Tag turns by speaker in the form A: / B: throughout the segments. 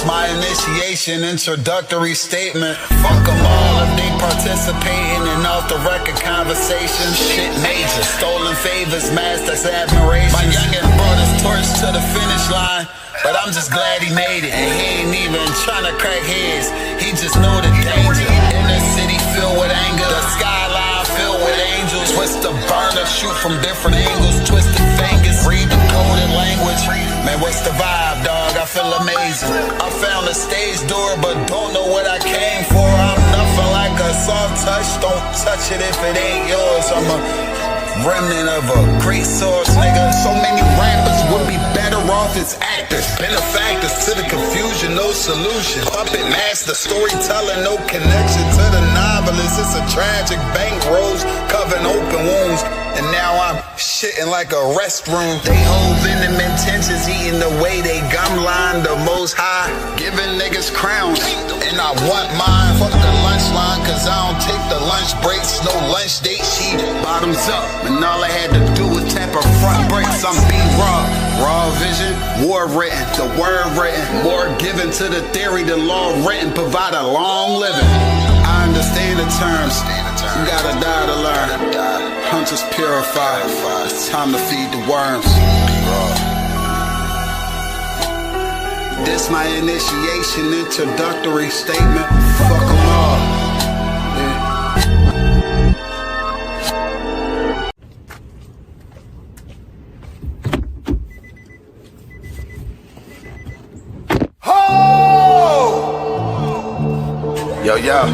A: This my initiation, introductory statement. Fuck them all if they participating in off-the-record conversations. Shit major, stolen favors, masters admiration. My youngin' brought his torch to the finish line, but I'm just glad he made it. And he ain't even tryna crack heads, he just know the danger. Inner city filled with anger, the skyline filled with angels. Twist the burner, shoot from different angles, twisted fingers, read the coded language. Man, what's the vibe, dog? I feel amazing. I found a stage door, but don't know what I came for. I'm nothing like a soft touch, don't touch it if it ain't yours. I'm a remnant of a great source, nigga. So many rappers would be better off as actors. Benefactors to the confusion, no solution. Puppet master, storyteller, no connection to the novelist. It's a tragic bankrolls, covering open wounds. And now I'm shitting like a restroom. They hold venom intentions, eating the way they gum line the most high. Giving niggas crowns, and I want mine. Fuck the lunch line, cause I don't take the lunch breaks. No lunch date, she bottoms up. And all I had to do was tap her front brakes. I'm B-Raw, raw vision, war written, the word written. More given to the theory, the law written, provide a long living. I understand the terms, you gotta die to learn. Hunters purify, it's time to feed the worms. This my initiation, introductory statement. Fuck them all. Yo, yo.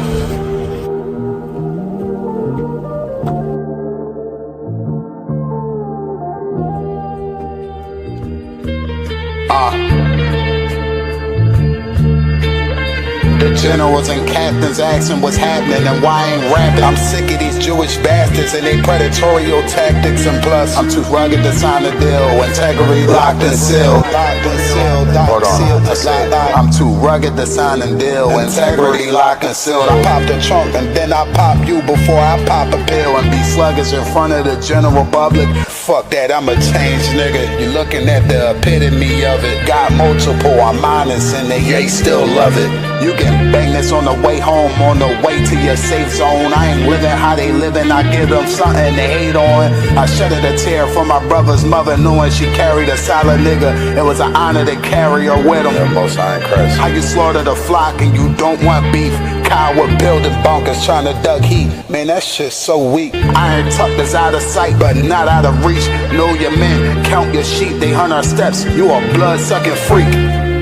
A: The generals and captains asking what's happening and why I ain't rapping. I'm sick of these Jewish bastards and they predatorial tactics. And plus, I'm too rugged to sign a deal. Integrity locked and sealed. Hold on, I'm too rugged to sign a deal. Integrity locked and sealed. I pop the trunk and then I pop you before I pop a pill. And be sluggish in front of the general public. Fuck that, I'm a changed nigga. You looking at the epitome of it. Got multiple, I'm honest and they still love it. You can bang this on the way home, on the way to your safe zone. I ain't living how they living, I give them something to hate on. I shedded a tear for my brother's mother, knowing she carried a solid nigga. It was an honor to carry her with him. How you slaughter the flock and you don't want beef? Coward building bunkers trying to duck heat. Man, that shit's so weak. Iron tucked is out of sight, but not out of reach. Know your men, count your sheep, they hunt our steps. You a blood-sucking freak.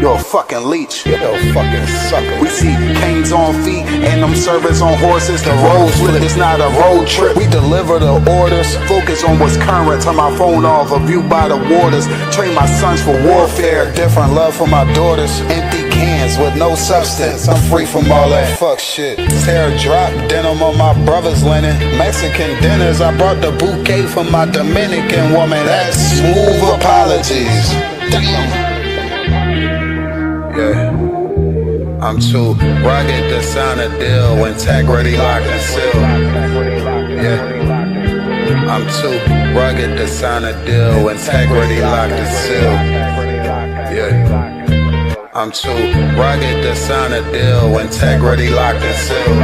A: You're a fucking leech. You're a fucking sucker. We see canes on feet and them servants on horses. The road split, it's not a road trip. We deliver the orders. Focus on what's current. Turn my phone off, a view by the waters. Train my sons for warfare. Different love for my daughters. Empty cans with no substance. I'm free from all that fuck shit. Tear drop denim on my brother's linen. Mexican dinners. I brought the bouquet for my Dominican woman. That's smooth apologies. Damn. Yeah. I'm too rugged to sign a deal. Integrity locked and sealed. Yeah. I'm too rugged to sign a deal. Integrity locked and sealed. Yeah. I'm too rugged to sign a deal. Integrity locked and sealed.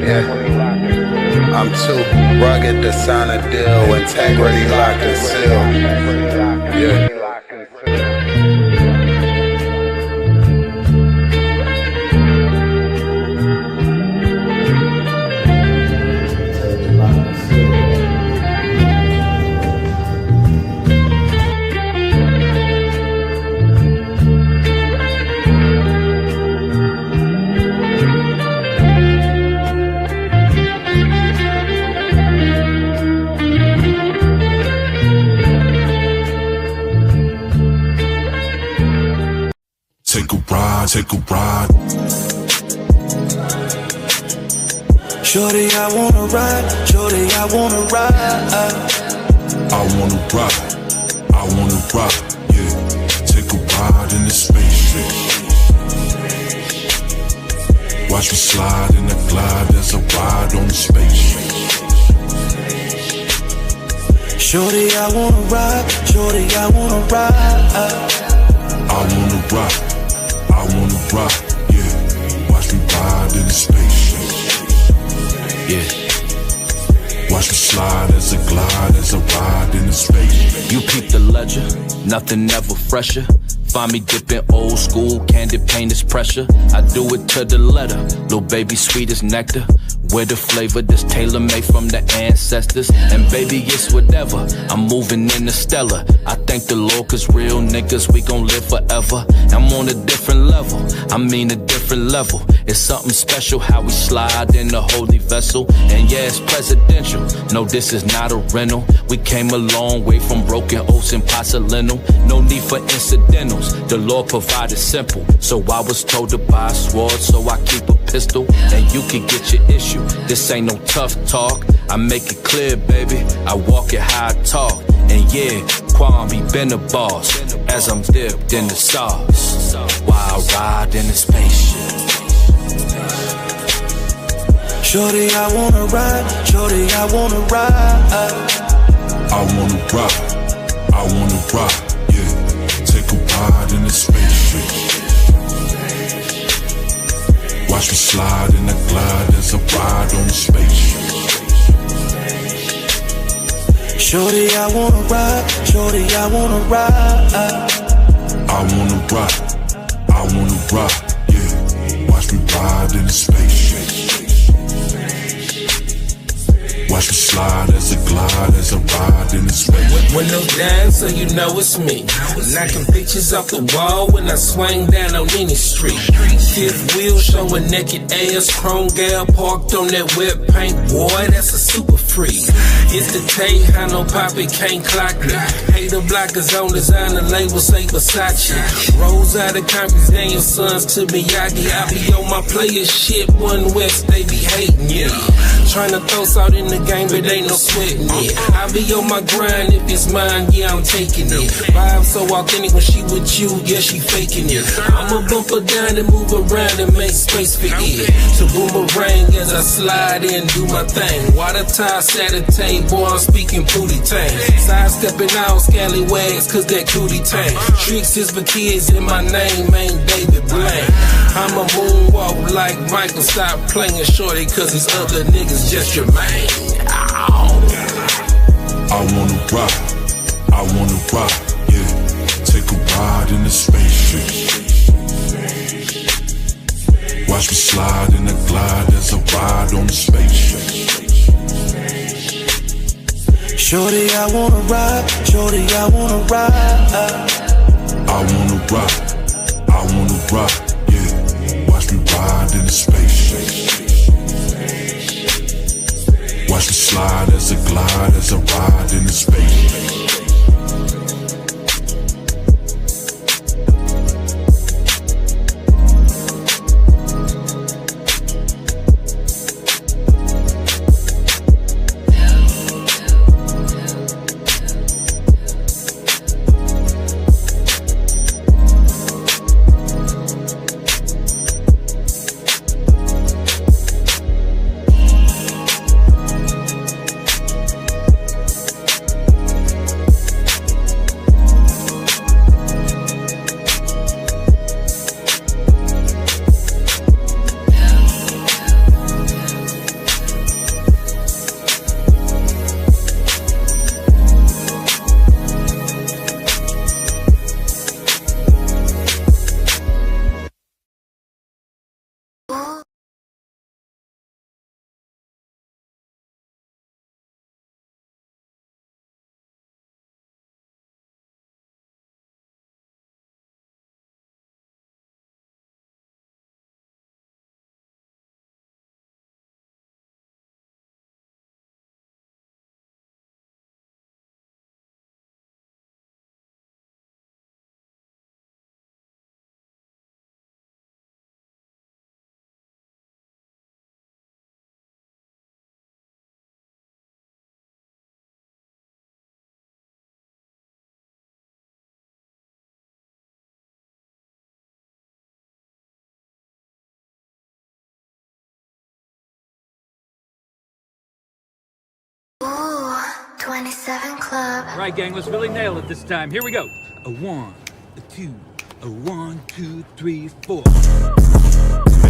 A: Yeah. I'm too rugged to sign a deal. Integrity locked and sealed. Yeah.
B: Take a ride.
C: Shorty, I wanna ride. Shorty, I wanna ride.
B: I wanna ride. I wanna ride. Yeah. Take a ride in the spaceship. Watch me slide in the glide as I ride on the spaceship.
C: Shorty, I wanna ride. Shorty, I wanna ride.
B: I wanna ride. I wanna ride, yeah. Watch me ride in the spaceship, yeah. Watch me slide as I glide, as I ride in the spaceship.
D: You peep the ledger, nothing ever fresher. Find me dipping old school, candy paint is pressure. I do it to the letter, little baby sweet as nectar. With a flavor that's tailor-made from the ancestors. And baby, it's whatever, I'm moving in the stellar. I thank the Lord cause real niggas, we gon' live forever. I'm on a different level, I mean a different level. It's something special how we slide in the holy vessel. And yeah, it's presidential, no this is not a rental. We came a long way from broken oats and porcelain. No need for incidentals, the Lord provided simple. So I was told to buy a sword, so I keep a pistol. And you can get your issue, this ain't no tough talk. I make it clear, baby, I walk it how I talk. And yeah, Kwame been the boss, as I'm dipped in the sauce, while I ride in the spaceship.
C: Shorty, I wanna ride, shorty, I wanna ride.
B: I wanna ride, I wanna ride, yeah. Take a ride in the spaceship. Watch me slide in the glide as I ride on the spaceship.
C: Shorty, I wanna ride, shorty, I wanna ride.
B: I wanna ride, I wanna ride, yeah. Watch me ride in the spaceship. Watch me slide as I glide, as I ride in the space.
E: Windows down so you know it's me. Knocking pictures off the wall when I swing down on any street. Fifth wheel showing naked ass, chrome gal parked on that wet paint. Boy, that's a super freak. It's the tape, how no poppy can't clock me. Hater blockers on designer label say Versace. Rolls out of Compton's Daniel sons to Miyagi. I be on my player shit, one West, they be hating, yeah. Tryna throw salt in the game, but ain't no sweating it. I be on my grind, if it's mine, yeah, I'm taking it. Vibe so authentic when she with you, yeah, she faking it. I'ma bump her down and move around and make space for it. So boomerang as I slide in, do my thing. Water tie, Saturday, boy, I'm speaking booty tang. Sidestepping out, scallywags, cause that cootie tang. Tricks is for kids in my name, ain't David Blaine. I'm a moonwalk like Michael, stop playing shorty, cause these other niggas just your man.
B: I wanna ride, yeah. Take a ride in the spaceship. Watch me slide in the glide as I ride on the spaceship.
C: Shorty, I wanna ride, shorty, I wanna ride.
B: I wanna ride, yeah. Watch me ride in the spaceship. Watch me slide as I glide, as I ride in the spaceship.
F: Ooh, 27 Club.
G: All right, gang, let's really nail it this time. Here we go. A 1, a 2,
F: 1, 2, 3, 4.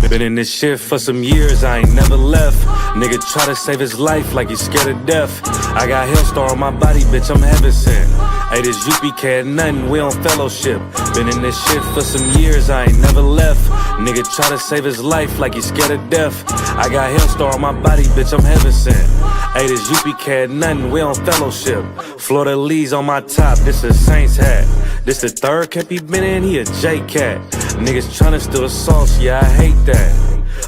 G: Been in this shit for some years, I ain't never left. Nigga try to save his life like he's scared of death. I got Hellstar on my body, bitch, I'm heaven sent. Hey, this Isupk had nothing, we on fellowship. Been in this shit for some years, I ain't never left. Nigga try to save his life like he's scared of death. I got Hellstar on my body, bitch, I'm heaven sent. Hey, this Isupk had nothing, we on fellowship. Florida Lee's on my top, this a Saints hat. This the third cap he been in, he a J-Cat. Niggas tryna steal the sauce, yeah, I hate that.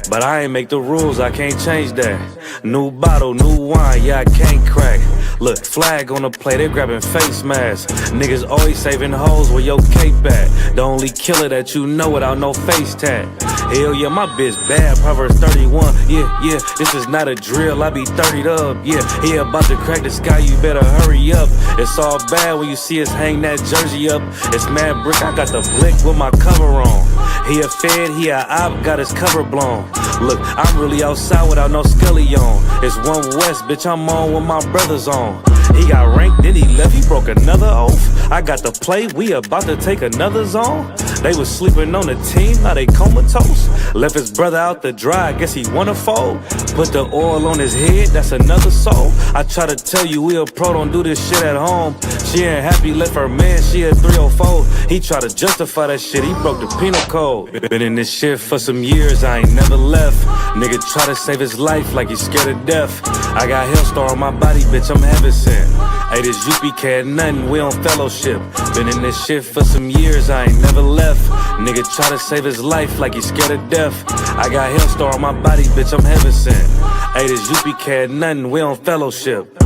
G: But I ain't make the rules, I can't change that. New bottle, new wine, yeah, I can't crack. Look, flag on the plate, they grabbing face masks. Niggas always saving hoes where your cape at. The only killer that you know without no face tat. Hell yeah, my bitch bad, Proverbs 31. Yeah, this is not a drill, I be 30'd up. Yeah, about to crack the sky, you better hurry up. It's all bad when you see us hang that jersey up. It's mad brick, I got the blick with my cover on. He a fed, he a op, got his cover blown. Look, I'm really outside without no scully on. It's 1 West, bitch, I'm on with my brothers on. He got ranked, then he left, he broke another oath. I got the play, we about to take another zone. They was sleeping on the team, now they comatose. Left his brother out to dry, guess he wanna fold. Put the oil on his head, that's another soul. I try to tell you we a pro, don't do this shit at home. She ain't happy, left her man, she at 304. He try to justify that shit, he broke the penal code. Been in this shit for some years, I ain't never left. Nigga try to save his life like he's scared of death. I got Hellstar on my body, bitch, I'm heaven sent. Hey, this Isupk had nothing, we on fellowship. Been in this shit for some years, I ain't never left. Nigga try to save his life like he's scared of death. I got Hellstar on my body, bitch, I'm heaven sent. Hey, this Isupk had nothing, we on fellowship.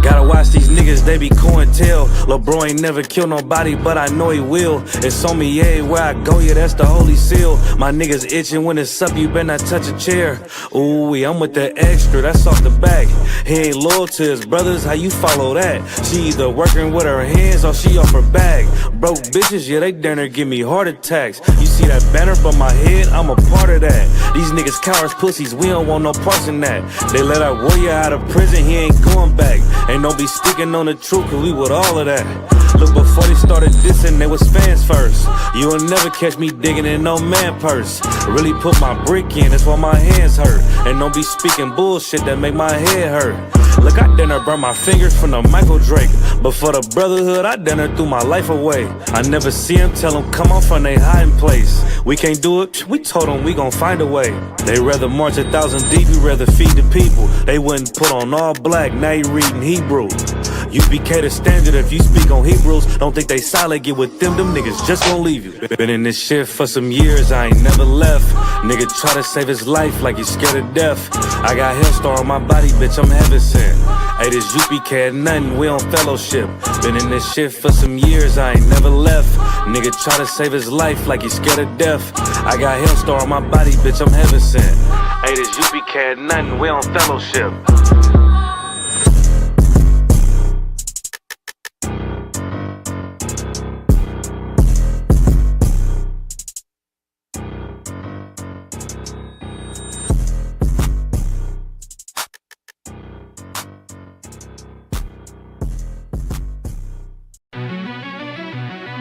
G: Gotta watch these niggas, they be cointel. LeBron ain't never killed nobody, but I know he will. It's on me everywhere I go, yeah, that's the holy seal. My niggas itching when it's up, you better not touch a chair. Ooh, I'm with the extra, that's off the back. He ain't loyal to his brothers, how you follow that? She either working with her hands or she off her bag. Broke bitches, yeah, they dare to give me heart attacks. You see that banner from my head, I'm a part of that. These niggas cowards, pussies, we don't want no parts in that. They let our warrior out of prison, he ain't going back. Ain't no be speaking on the truth, cause we with all of that. Look, before they started dissing, they was fans first. You will never catch me digging in no man purse. Really put my brick in, that's why my hands hurt. And don't be speaking bullshit that make my head hurt. Look, I done burn my fingers from the Michael Drake. But for the brotherhood, I done threw my life away. I never see them, tell them come on from they hiding place. We can't do it, we told them we gon' find a way. They rather march 1,000 deep, we rather feed the people. They wouldn't put on all black, now you reading Hebrew. UPK the standard if you speak on Hebrews. Don't think they solid, get with them niggas just gon' leave you. Been in this shit for some years, I ain't never left. Nigga try to save his life like he's scared of death. I got Hellstar on my body, bitch, I'm heaven sent. Hey, this Isupk had nothing, we on fellowship. Been in this shit for some years, I ain't never left. Nigga try to save his life like he's scared of death. I got Hellstar on my body, bitch, I'm heaven sent. Hey, this Isupk had nothing, we on fellowship.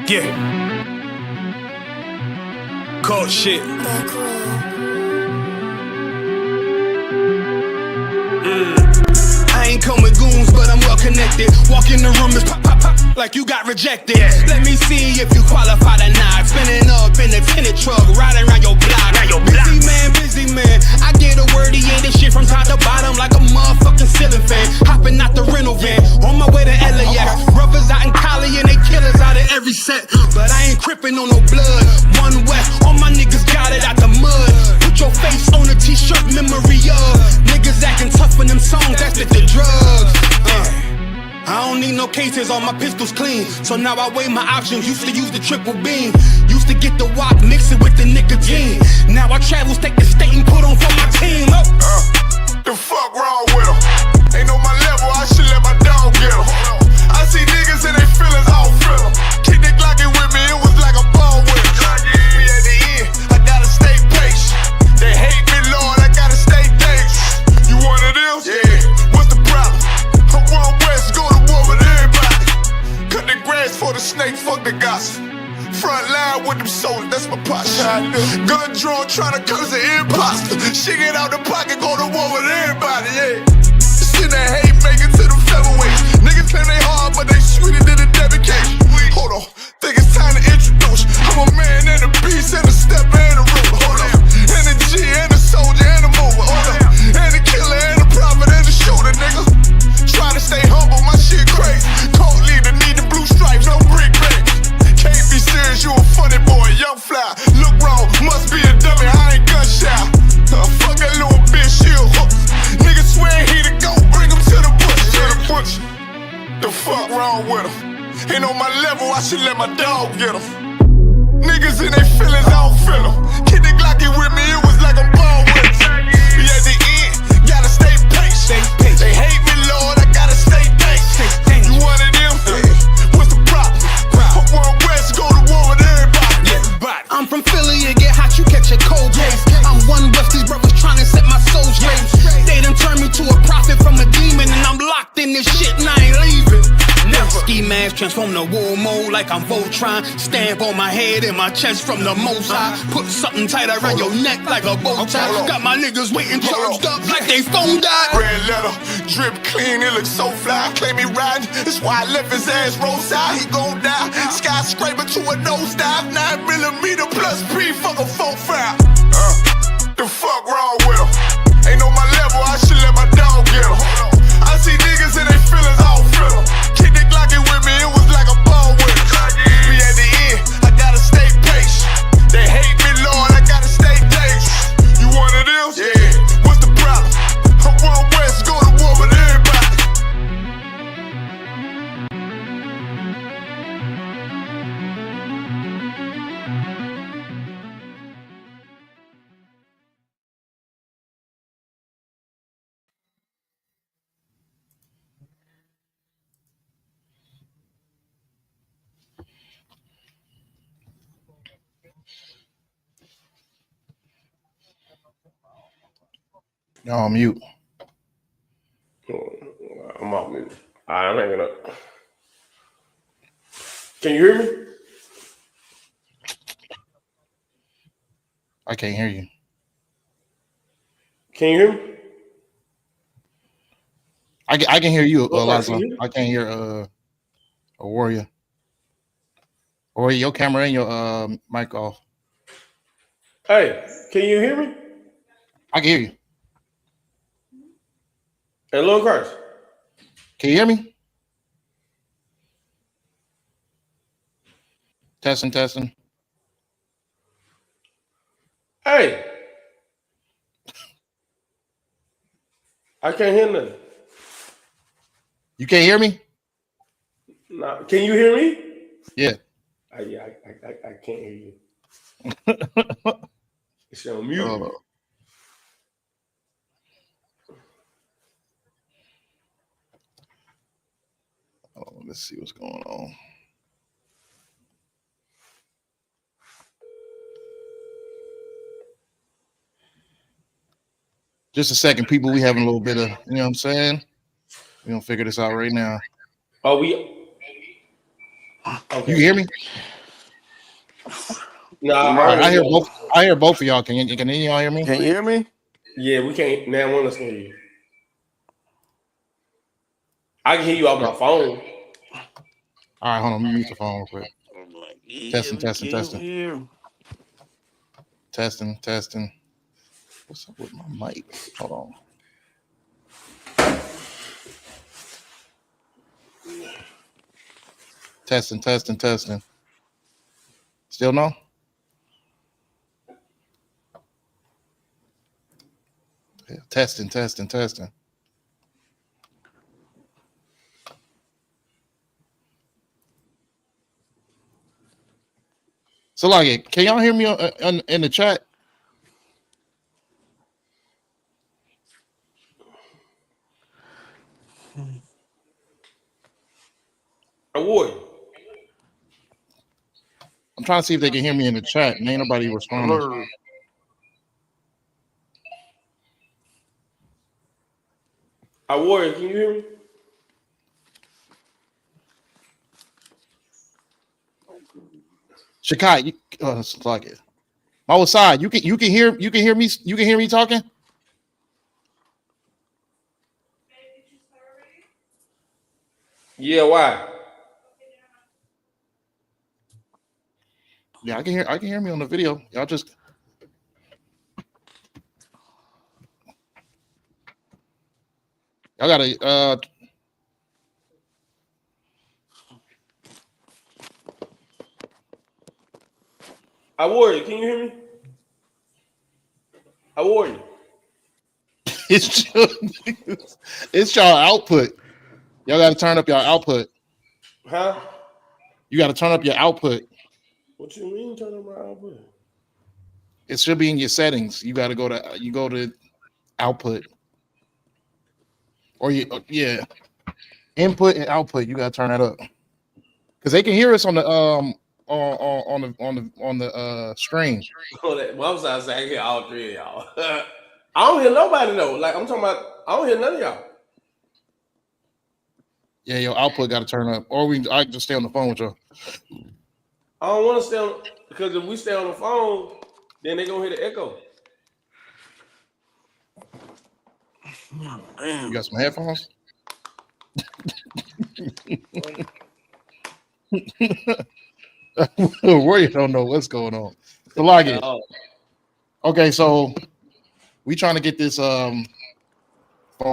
H: Yeah. Cold shit. I ain't come with goons, but I'm well connected. Walk in the room, it's pop, pop, pop, like you got rejected. Let me see if you qualify or not. Spinning up in a tinted truck, riding around your block. Busy man, I get a word, he ain't this shit from top to bottom like a motherfucking ceiling fan. Hopping out the rental van, on my way to LAX. Brothers out in Cali and they killers out of every set. But I ain't crippin' on no blood. 1 West, all my niggas got it out the mud. Put your face on a t-shirt, memory of niggas acting tough in them songs, that's the drugs. I don't need no cases, all my pistols clean. So now I weigh my options, used to use the triple beam. Used to get the wok, mix it with the nicotine. Now I travel state to state and put on for my team.
I: The fuck wrong with them? Ain't on my level, I should let my dog get them. I see niggas and they feelings, I don't feel them. Kick the Glocky with me, it was like a ball with it. Me at the end, I gotta stay patient. They hate me, Lord, I gotta stay dangerous. You one of them? Yeah. What's the problem? I'm 1 West, go to war with everybody. Cut the grass for the snake, fuck the gossip. Front line with them soldiers, that's my posture. Gun drawn, trying to curse an imposter. Shit get out the pocket, go to war with everybody, yeah. Send that hate, make it to the featherweights. Niggas claim they hard, but they sweeter than a debit cake. Hold on, think it's time to introduce. I'm a man and a beast and a step and a ruler. Hold on, and a G and a soldier and a mover. Hold on, and a killer and a prophet and a shooter, nigga. Trying to stay humble, my shit crazy. Cold leader, need the blue stripes, no brick bank. Can't be serious, you a funny boy, young fly. Look wrong, must be a dummy, I ain't gun shy. Fuck that little bitch, she a hook. Niggas swear he the goat, bring him to the bush. To the bush. The fuck wrong with him? Ain't on my level, I should let my dog get him. Niggas in they feelings, I don't feel them. Kid the Glocky with me, it was like I'm born with him. Be at the end, gotta stay patient. They hate me, Lord, I gotta stay patient. You one of them? What's the problem? I'm one West, go to war with everybody.
H: I'm from Philly, you get hot, you catch a cold case. I'm one West, these brothers trying to set my soul straight. They done turned me to a prophet from a demon, and I'm locked in this shit and I ain't leaving. Ski mask transform to war mode like I'm Voltron. Stamp on my head and my chest from the most high. Put something tight around your neck like a bow tie. Got my niggas waiting charged up like they phone died.
I: Red letter, drip clean, it looks so fly. Claim he riding, that's why I left his ass roadside. He gon' die, skyscraper to a nosedive. 9mm plus P, fuck a 4-5. The fuck wrong with him? Ain't on my level, I should let my dog get him. I see niggas in they feelings, I don't feel them. Kid the Glocky with me, it was like a ball with him. Be at the end, I gotta stay patient. They hate me, Lord, I gotta stay patient. You one of them? Yeah. What's the problem? I'm one West, go to war with everybody.
J: Y'all on mute.
K: I'm off mute. All right, I'm hanging up. Can you hear me?
J: I can't hear you.
K: Can you hear me?
J: I can hear you,
K: Okay,
J: Lazo.
K: you?
J: I can't hear a warrior. Or your camera and your mic off.
K: Hey, can you hear me?
J: I can hear you.
K: Hey, Lord Christ.
J: Can you hear me? Testing.
K: Hey. I can't hear nothing.
J: You can't hear me?
K: Nah, can you hear me?
J: Yeah.
K: I can't hear you. It's on mute.
J: Let's see what's going on. Just a second, people. We having a little bit of, you know what I'm saying? We're gonna figure this out right now.
K: Oh, we okay.
J: You hear me?
K: No,
J: I hear both. I hear both of y'all. Can y'all hear me?
L: Can you hear me?
K: Yeah, we can't. Now one of us can hear you. I can hear you off my phone.
J: All right, hold on. Let me mute the phone real quick. Testing. Testing. What's up with my mic? Hold on. Testing. Still no? Yeah, testing. So, like, can y'all hear me in the chat?
K: Award.
J: I'm trying to see if they can hear me in the chat, and ain't nobody responding.
K: Award, can you hear me?
J: Shakai, it's like it. My side, you can hear me talking.
K: Yeah, why?
J: Yeah, I can hear me on the video. Y'all just y'all gotta
K: I Warrior, can you hear me? I Warrior.
J: it's y'all output. Y'all gotta turn up your output.
K: Huh?
J: You gotta turn up your output.
K: What you mean turn up my output?
J: It should be in your settings. You gotta go to output. Or input and output. You gotta turn that up. Because they can hear us on the on the stream.
K: Oh, that mom side say I hear all three of y'all. I don't hear nobody though. Like I'm talking about, I don't hear none of y'all.
J: Yeah, your output got to turn up, or I can just stay on the phone with you.
K: I don't want to stay on because if we stay on the phone, then they gonna hear the echo.
J: You got some headphones? Warrior don't know what's going on. So like it. Okay, so we trying to get this phone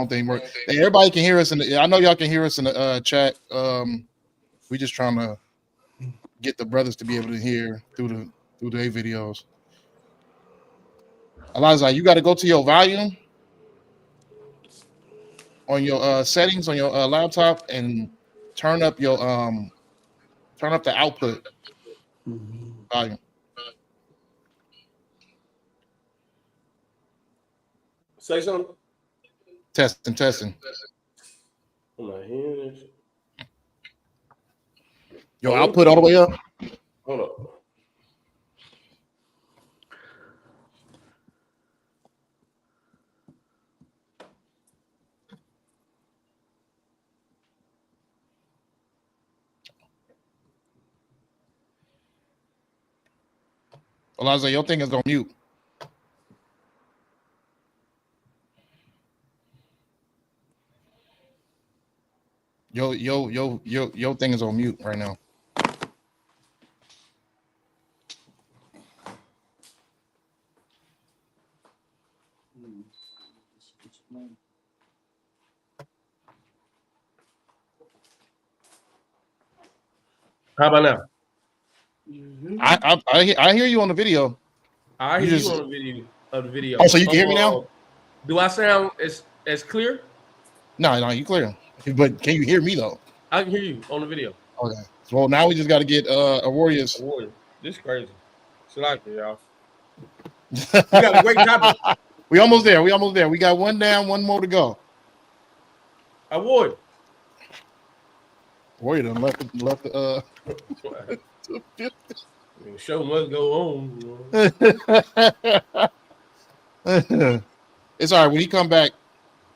J: thing work. Hey, everybody can hear us I know y'all can hear us in the chat. We just trying to get the brothers to be able to hear through their videos. Eliza, you got to go to your volume on your settings on your laptop and turn up your turn up the output volume.
K: Say something.
J: Testing.
K: I'm not hearing this.
J: Your output all the way up.
K: Hold up.
J: Eliza, your thing is on mute. Your thing is on mute right now.
K: How about now?
J: I hear you on the video.
K: I hear you on the video.
J: Oh, so you can hear me now?
K: Do I sound as clear?
J: No, you clear. But can you hear me though?
K: I can hear you on the video.
J: Okay. So now we just got to get a Warriors.
K: This is crazy. It's like it, y'all. We got a great topic.
J: We almost there. We got one down, one more to go.
K: Award.
J: Warrior done left the
K: The show must go on.
J: It's all right. When he come back,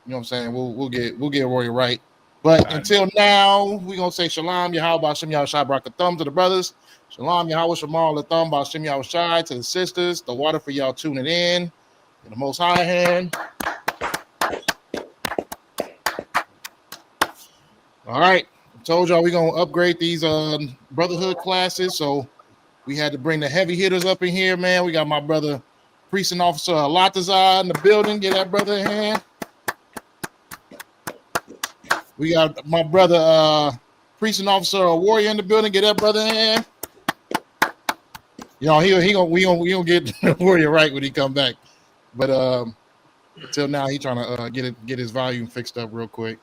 J: you know what I'm saying? We'll get Warrior right. But until now, we're gonna say Shalom Yahweh Shem Yahweh Shai Barakathum to the brothers. Shalom Yahweh Shemal Latham Bashem Yahweh Shai to the sisters. The water for y'all tuning in the Most High hand. All right. I told y'all we're gonna upgrade these brotherhood classes. So we had to bring the heavy hitters up in here, man. We got my brother Priest and Officer Latazar in the building. Get that brother a hand. We got my brother Priest and Officer Warrior in the building. Get that brother a hand. You know, we gonna get Warrior right when he come back. But until now, he trying to get his volume fixed up real quick.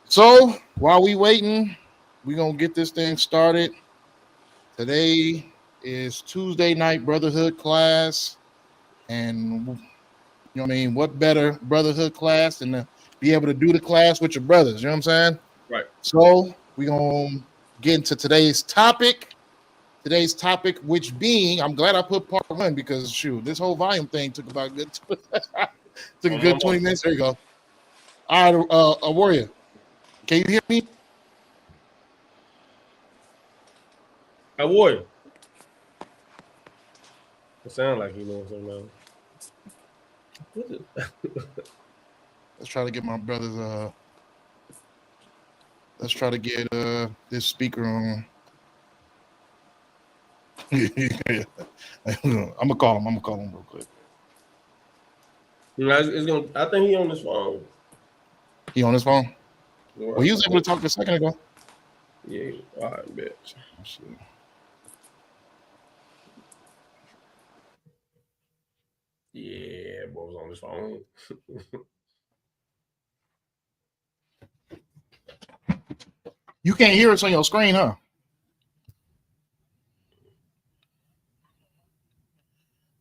J: So while we waiting, we gonna get this thing started. Today is Tuesday night brotherhood class, and you know what I mean. What better brotherhood class than to be able to do the class with your brothers? You know what I'm saying?
K: Right.
J: So we gonna get into today's topic. Today's topic, which being, I'm glad I put part one because shoot, this whole volume thing took about a good 20 minutes. There you go. All right, a Warrior. Can you hear me?
K: A Warrior. It sounds like he doing something else. What is
J: Let's try to get my brother's let's try to get this speaker on. I'm gonna call him real quick.
K: You know, it's gonna. I think he on his phone.
J: He on his phone? Well, he was able to talk a second ago.
K: Yeah. All right, bitch.
J: Let's see.
K: Yeah, boy was on his phone.
J: You can't hear us on your screen, huh?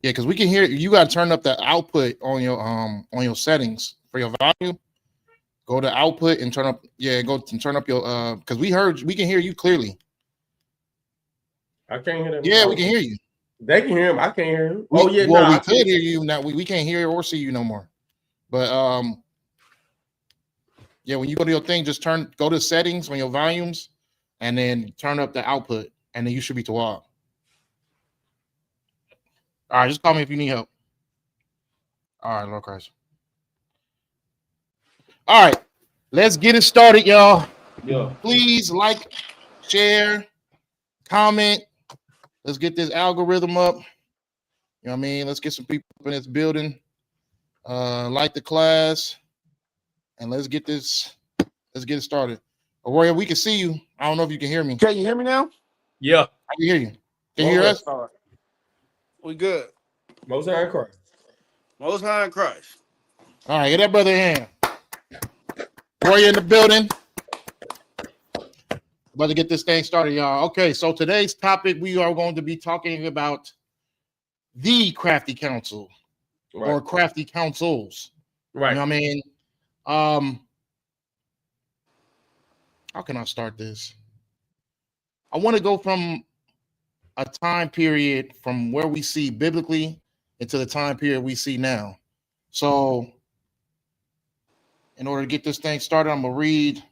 J: Yeah, because we can hear you. Got to turn up the output on your settings for your volume. Go to output and turn up. Yeah, go and turn up your because we can hear you clearly.
K: I can't hear them.
J: Yeah, we can hear you.
K: They can hear him. I can't hear him.
J: We could
K: I
J: hear you now. We can't hear or see you no more. But yeah, when you go to your thing, just go to settings on your volumes, and then turn up the output, and then you should be to all. All right, just call me if you need help. All right, Lord Christ. All right, let's get it started, y'all.
K: Yeah.
J: Please like, share, comment. Let's get this algorithm up. You know what I mean? Let's get some people in this building. Like the class, and let's get it started. Aurora, we can see you. I don't know if you can hear me.
L: Can you hear me now?
K: Yeah.
J: I can hear you. Can you hear us?
L: We good.
K: Most High in Christ.
L: Most High in Christ.
J: All right, get that brother in. Warrior in the building. About to get this thing started, y'all. Okay, so today's topic, we are going to be talking about the Crafty Council, right, or Crafty Councils.
K: Right.
J: You know what I mean? How can I start this? I want to go from a time period from where we see biblically into the time period we see now. So in order to get this thing started, I'm going to read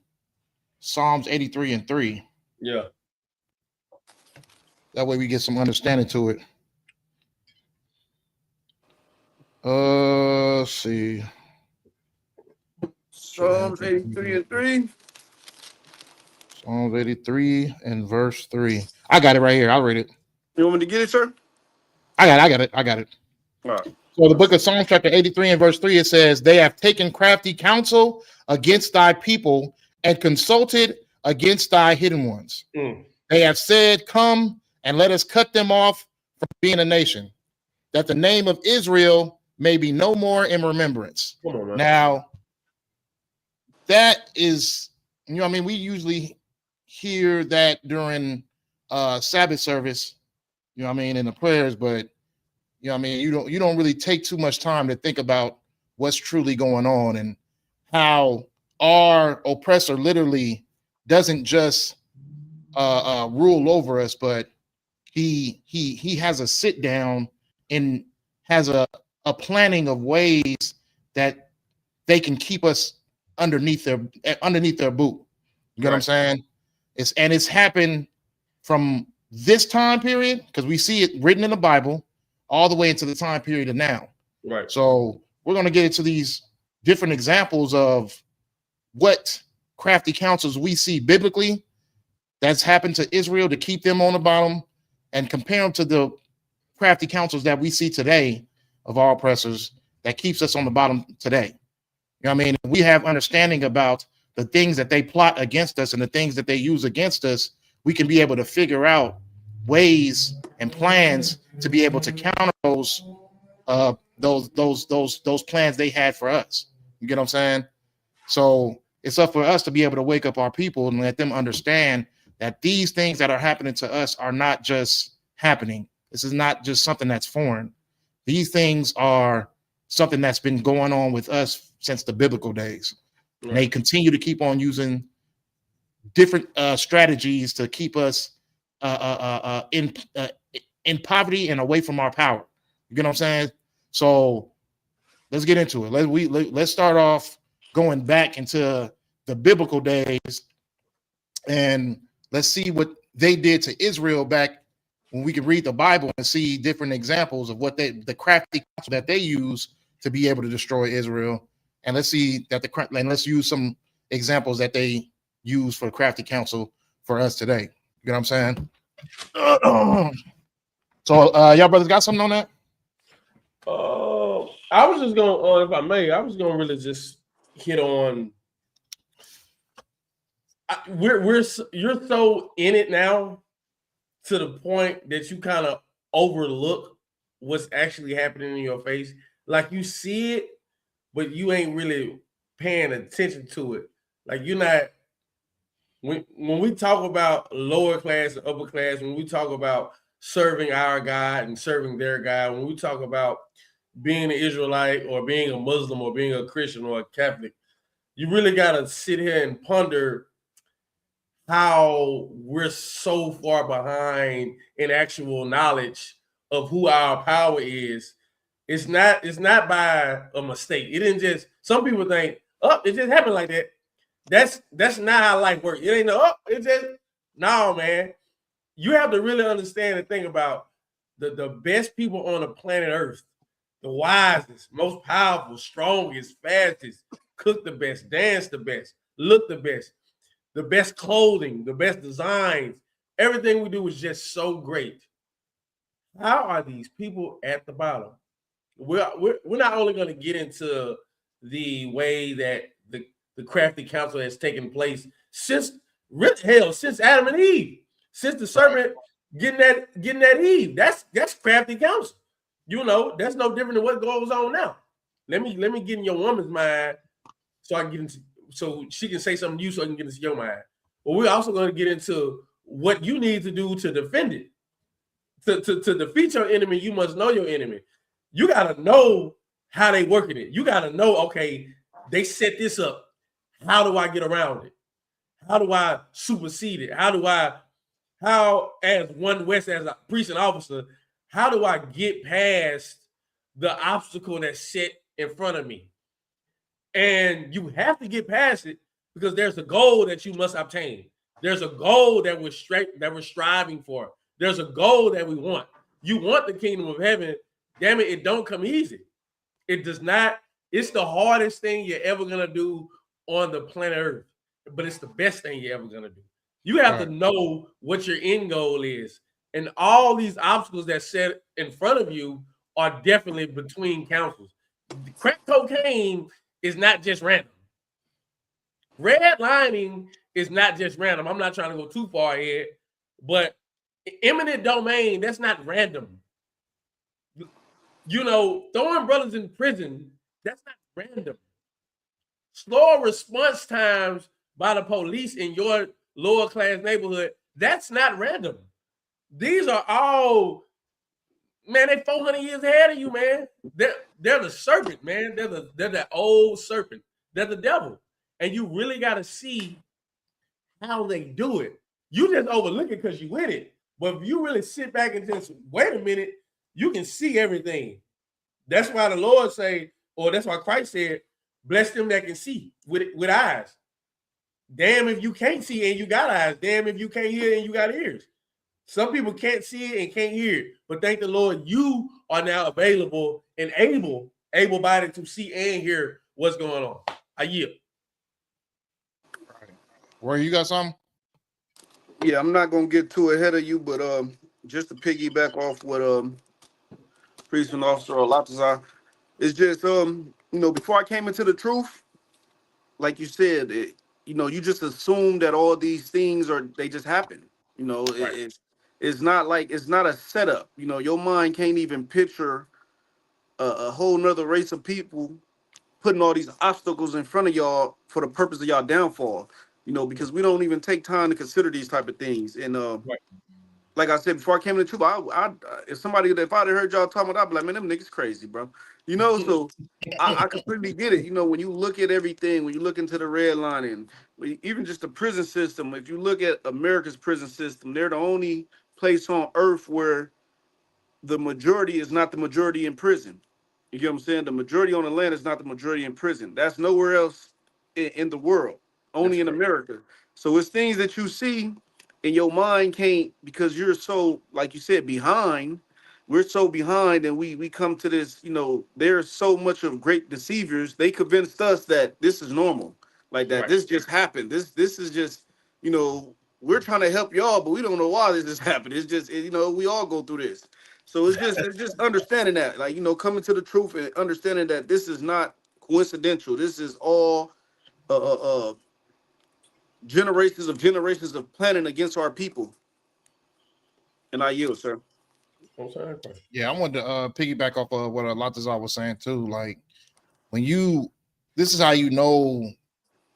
J: Psalms 83 and 3.
K: Yeah.
J: That way we get some understanding to it. Let's see.
L: Psalms 83 and 3.
J: Psalms 83 and verse 3. I got it right here. I'll read it.
L: You want me to get it, sir?
J: I got it.
L: All right.
J: So the book of Psalms chapter 83 and verse 3, it says, they have taken crafty counsel against thy people and consulted against thy hidden ones. They have said, come and let us cut them off from being a nation, that the name of Israel may be no more in remembrance.
K: Come on, man.
J: Now, that is, you know what I mean? We usually hear that during Sabbath service, you know what I mean, in the prayers, but you know what I mean, you don't really take too much time to think about what's truly going on and how our oppressor literally doesn't just rule over us, but he has a sit down and has a planning of ways that they can keep us underneath their boot. You know what I'm saying? It's happened from this time period, because we see it written in the Bible, all the way into the time period of now.
K: Right.
J: So we're going to get into these different examples of what crafty counsels we see biblically that's happened to Israel to keep them on the bottom, and compare them to the crafty counsels that we see today of our oppressors that keeps us on the bottom today. You know what I mean? We have understanding about the things that they plot against us and the things that they use against us. We can be able to figure out ways and plans to be able to counter those plans they had for us. You get what I'm saying? So it's up for us to be able to wake up our people and let them understand that these things that are happening to us are not just happening. This is not just something that's foreign. These things are something that's been going on with us since the biblical days. Right. And they continue to keep on using different strategies to keep us in poverty and away from our power. You get what I'm saying? So let's get into it. Let's start off going back into the biblical days, and let's see what they did to Israel back when we can read the Bible and see different examples of what the crafty counsel that they use to be able to destroy Israel. And let's see that and let's use some examples that they use for the crafty counsel for us today. You know what I'm saying? So y'all brothers got something on that?
K: I was just gonna, if I may, I was gonna really just hit on. You're so in it now to the point that you kind of overlook what's actually happening in your face. Like you see it, but you ain't really paying attention to it. Like you're not. When we talk about lower class and upper class, when we talk about serving our God and serving their God, when we talk about being an Israelite or being a Muslim or being a Christian or a Catholic, you really got to sit here and ponder how we're so far behind in actual knowledge of who our power is. It's not by a mistake. It didn't just, some people think, oh, it just happened like that. That's not how life works. It ain't it just, no, man. You have to really understand and think about the best people on the planet Earth, the wisest, most powerful, strongest, fastest, cook the best, dance the best, look the best clothing, the best designs. Everything we do is just so great. How are these people at the bottom? We're not only going to get into the way that the crafty counsel has taken place since Adam and Eve, since the serpent getting that Eve. That's crafty counsel. You know, that's no different than what goes on now. Let me get in your woman's mind so I can get into, so she can say something to you so I can get into your mind. But we're also going to get into what you need to do to defend it. To defeat your enemy, you must know your enemy. You got to know how they working it. You got to know, okay, they set this up. How do I get around it? How do I supersede it? How as one West, as a priest and officer, how do I get past the obstacle that's set in front of me? And you have to get past it because there's a goal that you must obtain. There's a goal that we're striving for. There's a goal that we want. You want the kingdom of heaven. Damn it, it don't come easy. It does not. It's the hardest thing you're ever going to do on the planet Earth, but it's the best thing you're ever going to do. You have to know what your end goal is. And all these obstacles that set in front of you are definitely between councils. Crack cocaine is not just random. Redlining is not just random. I'm not trying to go too far ahead, but eminent domain, that's not random. You know, throwing brothers in prison, that's not random. Slower response times by the police in your lower class neighborhood, that's not random. These are all, man, they 400 years ahead of you, man. They're the serpent, man. They're the old serpent. They're the devil. And you really got to see how they do it. You just overlook it because you with it. But if you really sit back and just wait a minute, you can see everything. That's why the Lord say, or that's why Christ said, bless them that can see with eyes. Damn if you can't see and you got eyes. Damn if you can't hear and you got ears. Some people can't see it and can't hear it. But thank the Lord, you are now available and able-bodied to see and hear what's going on. I yield.
J: Where you got something?
L: Yeah, I'm not gonna get too ahead of you, but just to piggyback off what Priest and Officer Latazar, it's just before I came into the truth, like you said, you just assume that all these things they just happen. It's not like, it's not a setup. Your mind can't even picture a whole nother race of people putting all these obstacles in front of y'all for the purpose of y'all downfall. Because we don't even take time to consider these type of things. And like I said, before I came into the truth, if I'd heard y'all talking about, I'd be like, man, them niggas crazy, bro. So I completely get it. When you look at everything, when you look into the red line, and even just the prison system, if you look at America's prison system, they're the only place on earth where the majority is not the majority in prison. You get what I'm saying? The majority on the land is not the majority in prison. That's nowhere else in the world, only in America. So it's things that you see and your mind can't, because you're so, like you said, behind. We're so behind, and we come to this, you know, there's so much of great deceivers. They convinced us that this is normal, like that
K: Right.
L: this just happened. This is just, you know, we're trying to help y'all, but we don't know why this is happening. It's just, you know, we all go through this. So it's just understanding that, like, you know, coming to the truth and understanding that this is not coincidental. This is all generations of planning against our people. And I yield, sir.
J: Yeah, I wanted to piggyback off of what Latazar was saying too. Like, when you, this is how you know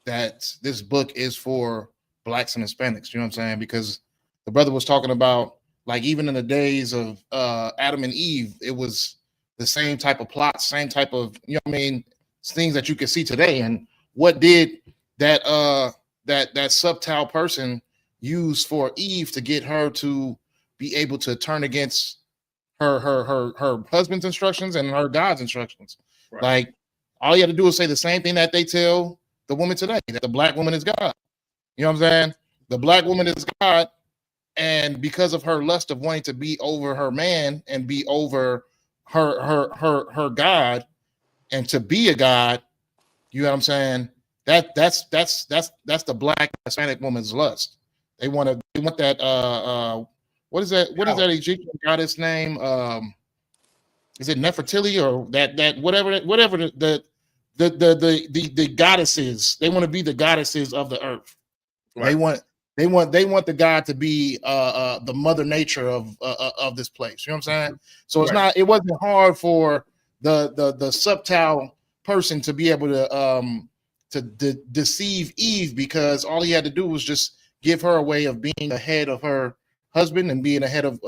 J: that this book is for blacks and Hispanics. You know what I'm saying? Because the brother was talking about, like, even in the days of Adam and Eve, it was the same type of plot, same type of, you know what I mean, things that you can see today. And what did that that subtile person use for Eve to get her to be able to turn against her husband's instructions and her God's instructions?
K: Right.
J: Like, all you have to do is say the same thing that they tell the woman today, that the black woman is God. You know what I'm saying? The black woman is God, and because of her lust of wanting to be over her man and be over her God, and to be a God, you know what I'm saying? That's the black Hispanic woman's lust. They want that what is that? What is that Egyptian goddess name? Is it Nefertiti, or that whatever the goddesses? They want to be the goddesses of the earth. Right. They want the God to be the mother nature of this place. You know what I'm saying? So it's not, it wasn't hard for the subtile person to be able to deceive Eve, because all he had to do was just give her a way of being ahead of her husband and being ahead of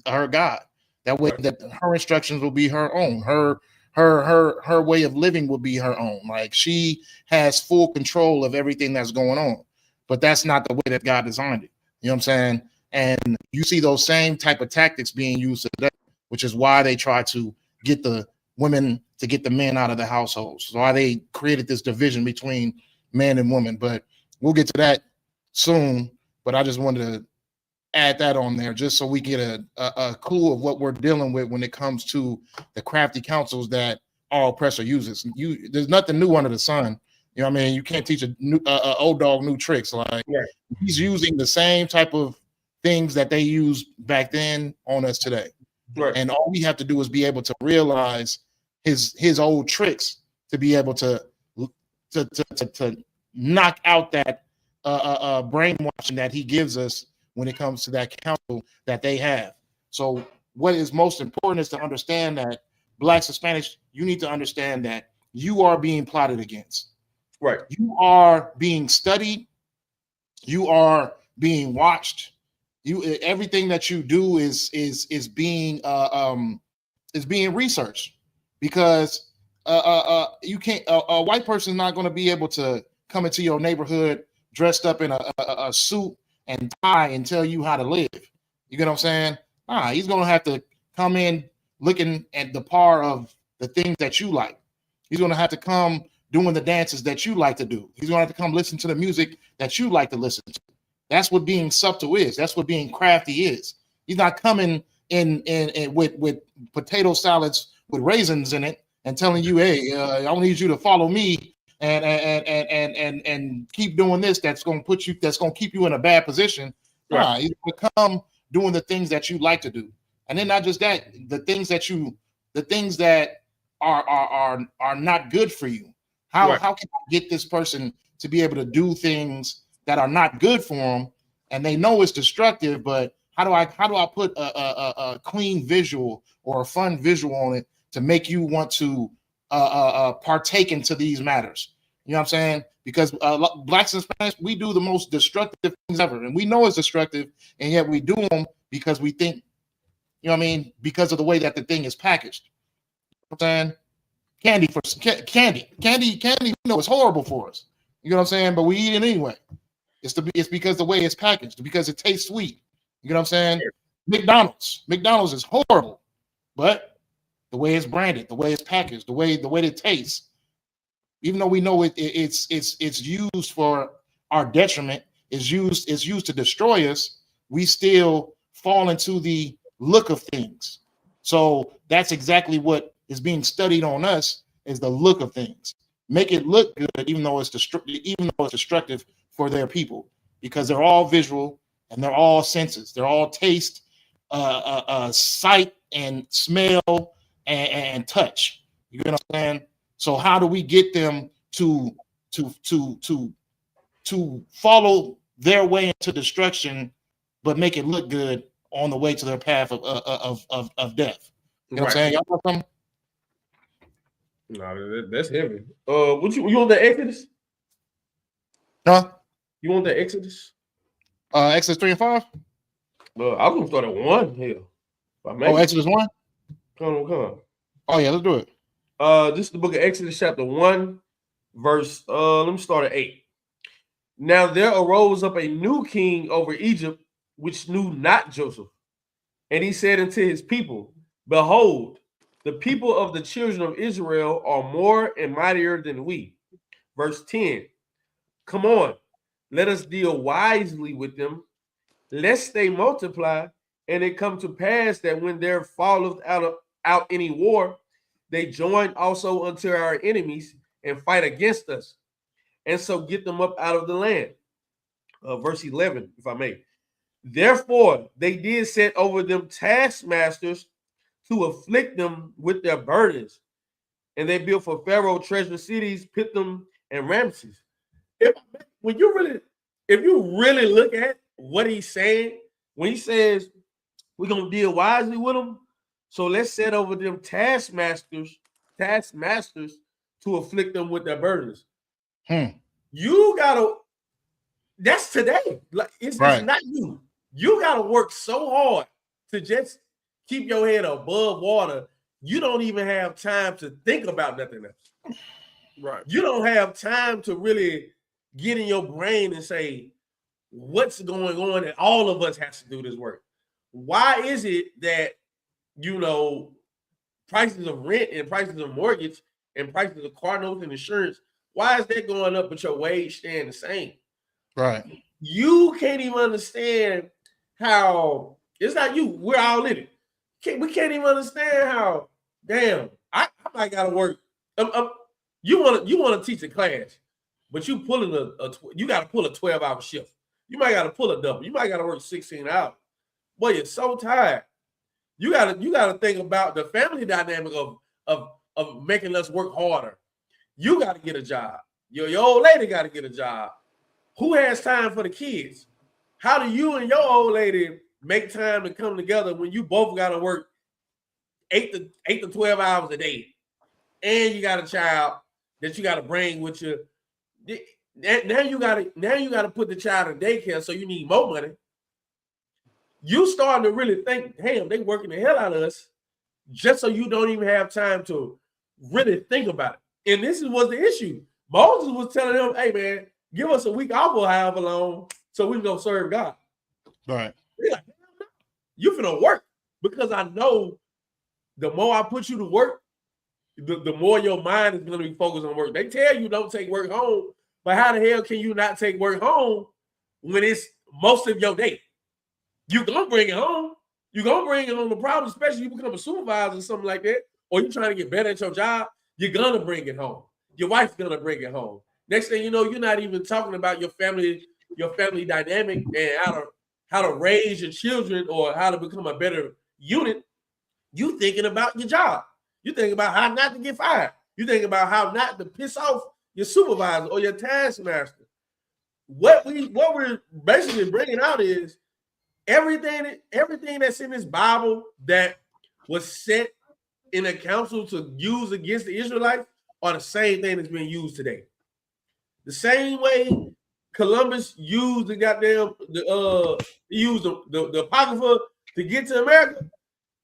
J: her God. That way, that her instructions will be her own. Her way of living will be her own. Like, she has full control of everything that's going on. But that's not the way that God designed it. You know what I'm saying? And you see those same type of tactics being used today, which is why they try to get the women to get the men out of the households. So why they created this division between man and woman. But we'll get to that soon. But I just wanted to add that on there just so we get a clue of what we're dealing with when it comes to the crafty counsels that our oppressor uses. There's nothing new under the sun. You know what I mean? You can't teach a old dog new tricks. Like, he's using the same type of things that they used back then on us today. Right. And all we have to do is be able to realize his old tricks to be able to knock out that brainwashing that he gives us when it comes to that counsel that they have. So what is most important is to understand that blacks, Hispanics, you need to understand that you are being plotted against. Right. You are being studied. You are being watched. Everything that you do is being researched, because you can't, a white person is not going to be able to come into your neighborhood dressed up in a suit and tie and tell you how to live. You get what I'm saying? He's going to have to come in looking at the par of the things that you like. He's going to have to come doing the dances that you like to do. He's going to have to come listen to the music that you like to listen to. That's what being subtle is. That's what being crafty is. He's not coming in with potato salads with raisins in it and telling you, hey, I need you to follow me and keep doing this. That's going to keep you in a bad position. Right. He's going to come doing the things that you like to do. And then not just that, the things that are not good for you. How can I get this person to be able to do things that are not good for them, and they know it's destructive, but how do I put a clean visual or a fun visual on it to make you want to partake into these matters? You know what I'm saying? Because blacks and Hispanics, we do the most destructive things ever, and we know it's destructive, and yet we do them because we think, you know what I mean, because of the way that the thing is packaged. You know what I'm saying? Candy, you know, it's horrible for us. You know what I'm saying? But we eat it anyway. It's because the way it's packaged, because it tastes sweet. You know what I'm saying? McDonald's is horrible, but the way it's branded, the way it's packaged, the way it tastes, even though we know it's used for our detriment, is used to destroy us, we still fall into the look of things. So that's exactly what is being studied on us, is the look of things. Make it look good, even though it's destructive for their people, because they're all visual and they're all senses. They're all taste, sight and smell and touch. You know what I'm saying? So how do we get them to follow their way into destruction, but make it look good on the way to their path of death? You know what I'm saying? Y'all got something?
K: No, that's heavy. What you want the Exodus?
J: Huh?
K: You want the Exodus?
J: Exodus 3 and 5?
K: I was gonna start at 1 here.
J: Oh, Exodus 1?
K: Come on.
J: Oh yeah, let's do it.
K: This is the book of Exodus, chapter 1, verse. Let me start at 8. Now there arose up a new king over Egypt, which knew not Joseph. And he said unto his people, behold, the people of the children of Israel are more and mightier than we. Verse 10. Come on, let us deal wisely with them, lest they multiply, and it come to pass that when there falleth out any war, they join also unto our enemies and fight against us, and so get them up out of the land. Verse 11, if I may. Therefore, they did set over them taskmasters to afflict them with their burdens, and they built for Pharaoh treasure cities, Pithom and Ramses. If you really look at what he's saying, when he says we're gonna deal wisely with them, so let's set over them taskmasters to afflict them with their burdens. You gotta. That's today. Like it's not you. You gotta work so hard to just keep your head above water. You don't even have time to think about nothing else. Right. You don't have time to really get in your brain and say what's going on, and all of us has to do this work. Why is it that prices of rent and prices of mortgage and prices of car notes and insurance, why is that going up but your wage staying the same?
J: Right.
K: You can't even understand how it's not you. We're all in it. We can't even understand how. Damn, I might gotta work. You want to teach a class, but you pulling you got to pull a 12-hour shift. You might got to pull a double. You might got to work 16 hours. Boy, you're so tired. You got to think about the family dynamic of making us work harder. You got to get a job. Your old lady got to get a job. Who has time for the kids? How do you and your old lady make time to come together when you both got to work 8 to 12 hours a day, and you got a child that you got to bring with you? Now you got to put the child in daycare, so you need more money. You starting to really think, damn, they working the hell out of us, just so you don't even have time to really think about it. And this was the issue. Moses was telling them, hey man, give us a week off or however long so we can go serve God.
J: Right.
K: They're like, you finna work, because I know the more I put you to work, the more your mind is going to be focused on work. They tell you don't take work home, but how the hell can you not take work home when it's most of your day? You're going to bring it home. You're going to bring it on the problem, especially if you become a supervisor or something like that, or you're trying to get better at your job. You're going to bring it home. Your wife's going to bring it home. Next thing you know, you're not even talking about your family dynamic and how to raise your children or how to become a better unit. You thinking about your job. You think about how not to get fired. You think about how not to piss off your supervisor or your taskmaster. What we're basically bringing out is everything that's in this Bible that was set in a council to use against the Israelites are the same thing that's being used today. The same way Columbus used the Apocrypha to get to America,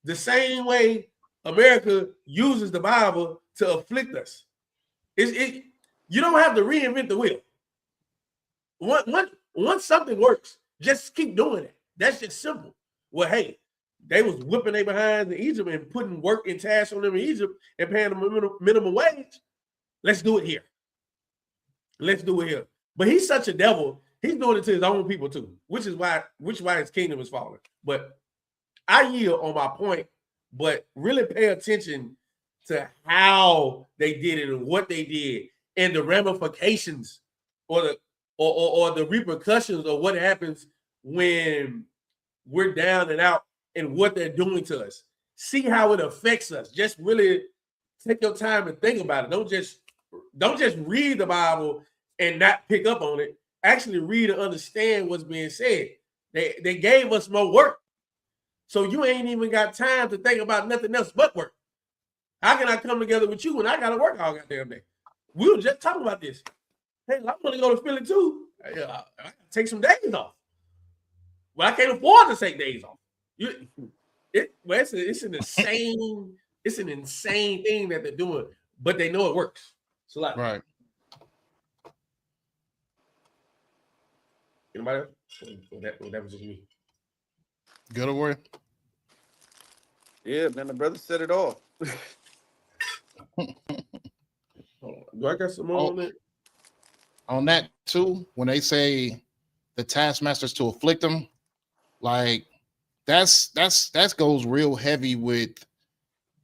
K: the same way America uses the Bible to afflict us. You don't have to reinvent the wheel. Once something works, just keep doing it. That's just simple. Well, hey, they was whipping their behinds in Egypt and putting work and tasks on them in Egypt and paying them a minimum wage. Let's do it here. Let's do it here. But he's such a devil. He's doing it to his own people too, which is why his kingdom is falling. But I yield on my point, but really pay attention to how they did it and what they did and the ramifications or the repercussions of what happens when we're down and out and what they're doing to us. See how it affects us. Just really take your time and think about it. Don't just read the Bible and not pick up on it. Actually read and understand what's being said. They gave us more work. So you ain't even got time to think about nothing else but work. How can I come together with you when I got to work all goddamn day? We were just talking about this. Hey, I'm going to go to Philly too. I take some days off. Well, I can't afford to take days off. It's an insane thing that they're doing, but they know it works. So like,
J: right.
K: Anybody else? That was just me.
J: Good or
L: Yeah, man, the brother said it all.
K: Do I got some more on that?
J: On that too, when they say the taskmasters to afflict them, like that goes real heavy with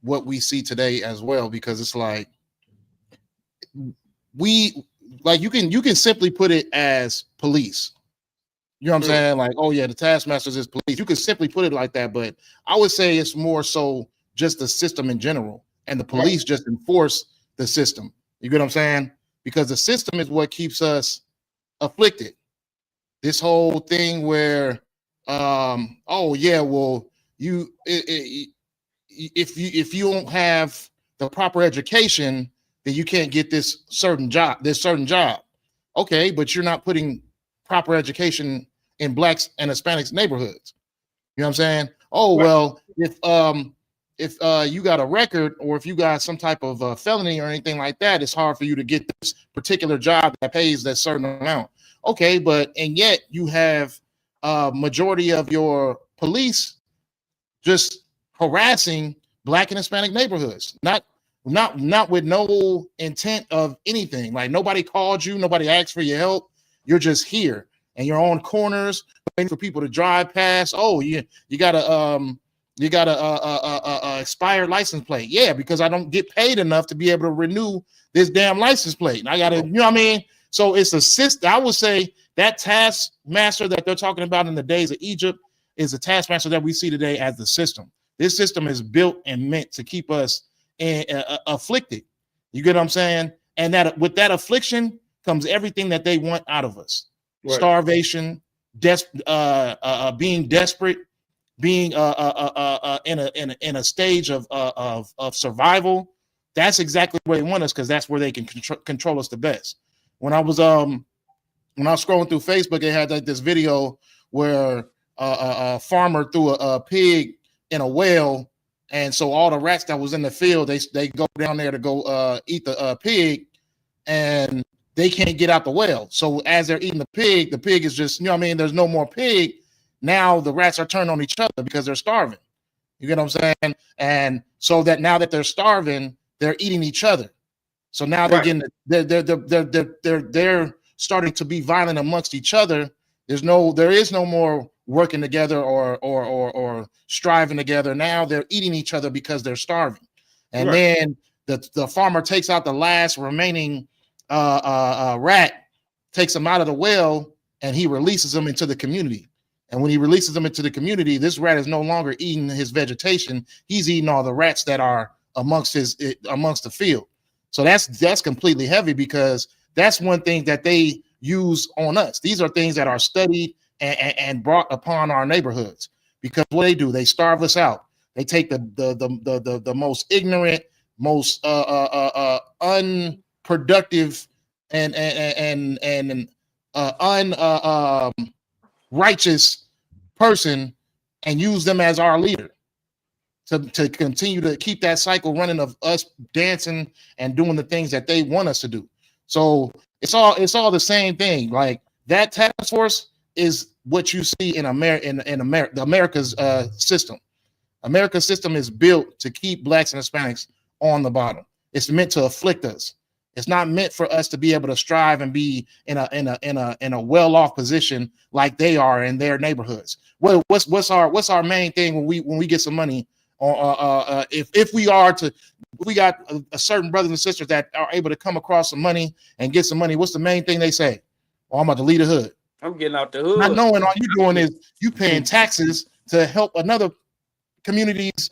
J: what we see today as well, because it's like you can simply put it as police. You know what I'm saying? Like, oh yeah, the taskmasters is police. You can simply put it like that, but I would say it's more so just the system in general, and the police just enforce the system. You get what I'm saying? Because the system is what keeps us afflicted. This whole thing where, oh yeah, well, if you don't have the proper education, then you can't get this certain job. Okay, but you're not putting proper education in Blacks and Hispanics neighborhoods. You know what I'm saying? Oh, well, if you got a record, or if you got some type of felony or anything like that, it's hard for you to get this particular job that pays that certain amount. Okay, and yet you have majority of your police just harassing Black and Hispanic neighborhoods, not with no intent of anything. Like, nobody called you, nobody asked for your help. You're just here and you're on corners waiting for people to drive past. Oh, you got a expired license plate. Yeah, because I don't get paid enough to be able to renew this damn license plate. And I got to, you know what I mean? So it's a system. I would say that taskmaster that they're talking about in the days of Egypt is a taskmaster that we see today as the system. This system is built and meant to keep us afflicted. You get what I'm saying? And that with that affliction comes everything that they want out of us. Right. Starvation, being desperate, being in a stage of survival. That's exactly where they want us, because that's where they can control us the best. When I was scrolling through Facebook, they had this video where a farmer threw a pig in a well, and so all the rats that was in the field, they go down there to go eat the pig, and they can't get out the well. So as they're eating the pig is just, you know what I mean, there's no more pig. Now the rats are turned on each other because they're starving. You get what I'm saying? And so that now that they're starving, they're eating each other. So now they're getting they're starting to be violent amongst each other. There is no more working together or striving together. Now they're eating each other because they're starving. And then the farmer takes out the last remaining rat, takes them out of the well, and he releases them into the community. And when he releases them into the community, this rat is no longer eating his vegetation. He's eating all the rats that are amongst the field. So that's completely heavy, because that's one thing that they use on us. These are things that are studied and brought upon our neighborhoods, because what they do, they starve us out. They take the most ignorant, most unproductive and righteous person and use them as our leader to continue to keep that cycle running of us dancing and doing the things that they want us to do. So it's all the same thing. Like, that task force is what you see in America's system. America's system is built to keep Blacks and Hispanics on the bottom. It's meant to afflict us. It's not meant for us to be able to strive and be in a well-off position like they are in their neighborhoods. What's our main thing when we get some money? If we got a certain brothers and sisters that are able to come across some money and get some money, what's the main thing they say? Oh, I'm about to leave the hood.
L: I'm getting out the hood.
J: Not knowing all you doing is you paying taxes to help another community's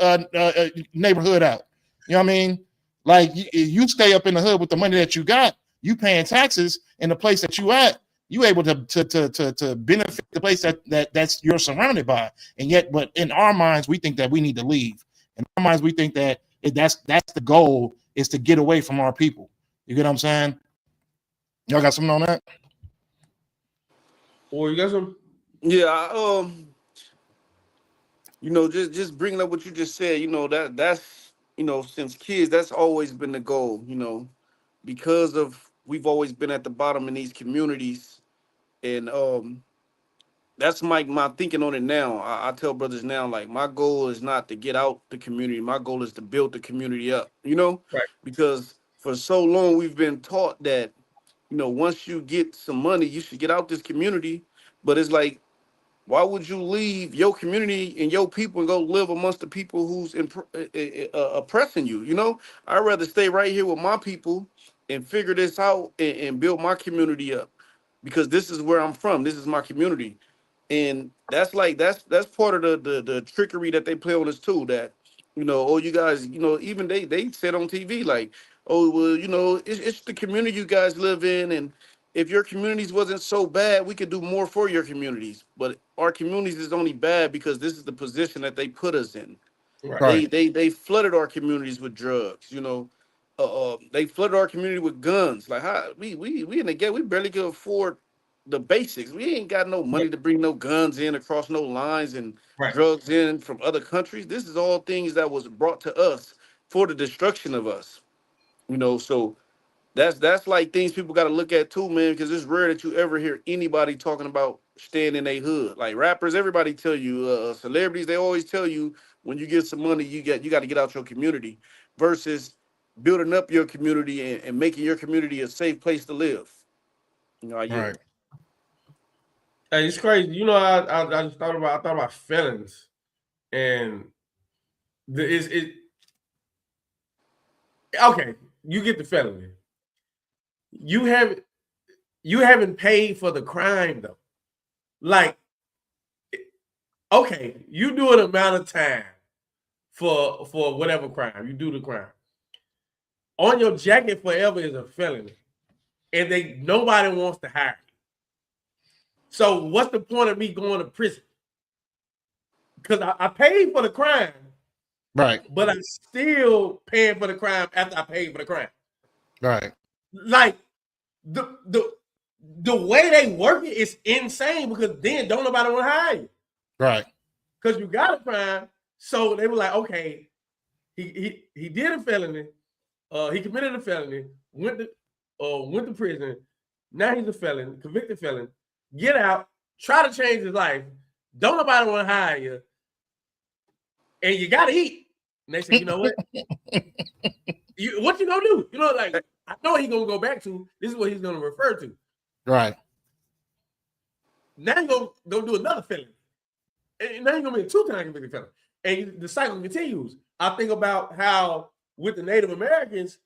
J: neighborhood out. You know what I mean? Like you stay up in the hood with the money that you got, you paying taxes in the place that you at, you able to benefit the place that's you're surrounded by. And yet, but in our minds, we think that we need to leave. In our minds, we think that that's the goal is to get away from our people. You get what I'm saying? Y'all got something on that?
K: Or you got some?
L: Yeah, just bringing up what you just said, that's since kids, that's always been the goal, because we've always been at the bottom in these communities. And that's my thinking on it now. I tell brothers now, like, my goal is not to get out the community. My goal is to build the community up,
K: Right.
L: because for so long we've been taught that, once you get some money, you should get out this community. But it's like, why would you leave your community and your people and go live amongst the people who's oppressing you? I'd rather stay right here with my people and figure this out and build my community up, because this is where I'm from. This is my community. And that's part of the trickery that they play on us too, that, oh, you guys, even they said on TV, like, oh, well, it's the community you guys live in, and if your communities wasn't so bad, we could do more for your communities. But our communities is only bad because this is the position that they put us in.
K: Right.
L: They flooded our communities with drugs. They flooded our community with guns. Like, how we in the ghetto, we barely can afford the basics. We ain't got no money to bring no guns in across no lines and drugs in from other countries. This is all things that was brought to us for the destruction of us. So that's like things people got to look at too, man, because it's rare that you ever hear anybody talking about staying in a hood. Like rappers, everybody tell you, celebrities, they always tell you when you get some money, you got to get out your community, versus building up your community and making your community a safe place to live.
J: Right.
K: Hey, it's crazy. I just thought about felons, and okay. You get the felony. You haven't paid for the crime though. Like, okay, you do an amount of time for whatever crime you do the crime. On your jacket forever is a felony, and nobody wants to hire you. So what's the point of me going to prison? Because I paid for the crime,
J: right?
K: But I'm still paying for the crime after I paid for the crime,
J: right?
K: Like the way they work it is insane, because then don't nobody want to hire you,
J: right?
K: Because you got a crime. So they were like, okay, he did a felony, he committed a felony, went to prison. Now he's a felon, convicted felon. Get out, try to change his life. Don't nobody want to hire you, and you got to eat. And they say, you know what? What you gonna do? Like, I know what he's gonna go back to. This is what he's gonna refer to.
J: Right.
K: Now you're gonna do another felony. And now you're gonna be a 2-time convicted felon. And the cycle continues. I think about how with the Native Americans,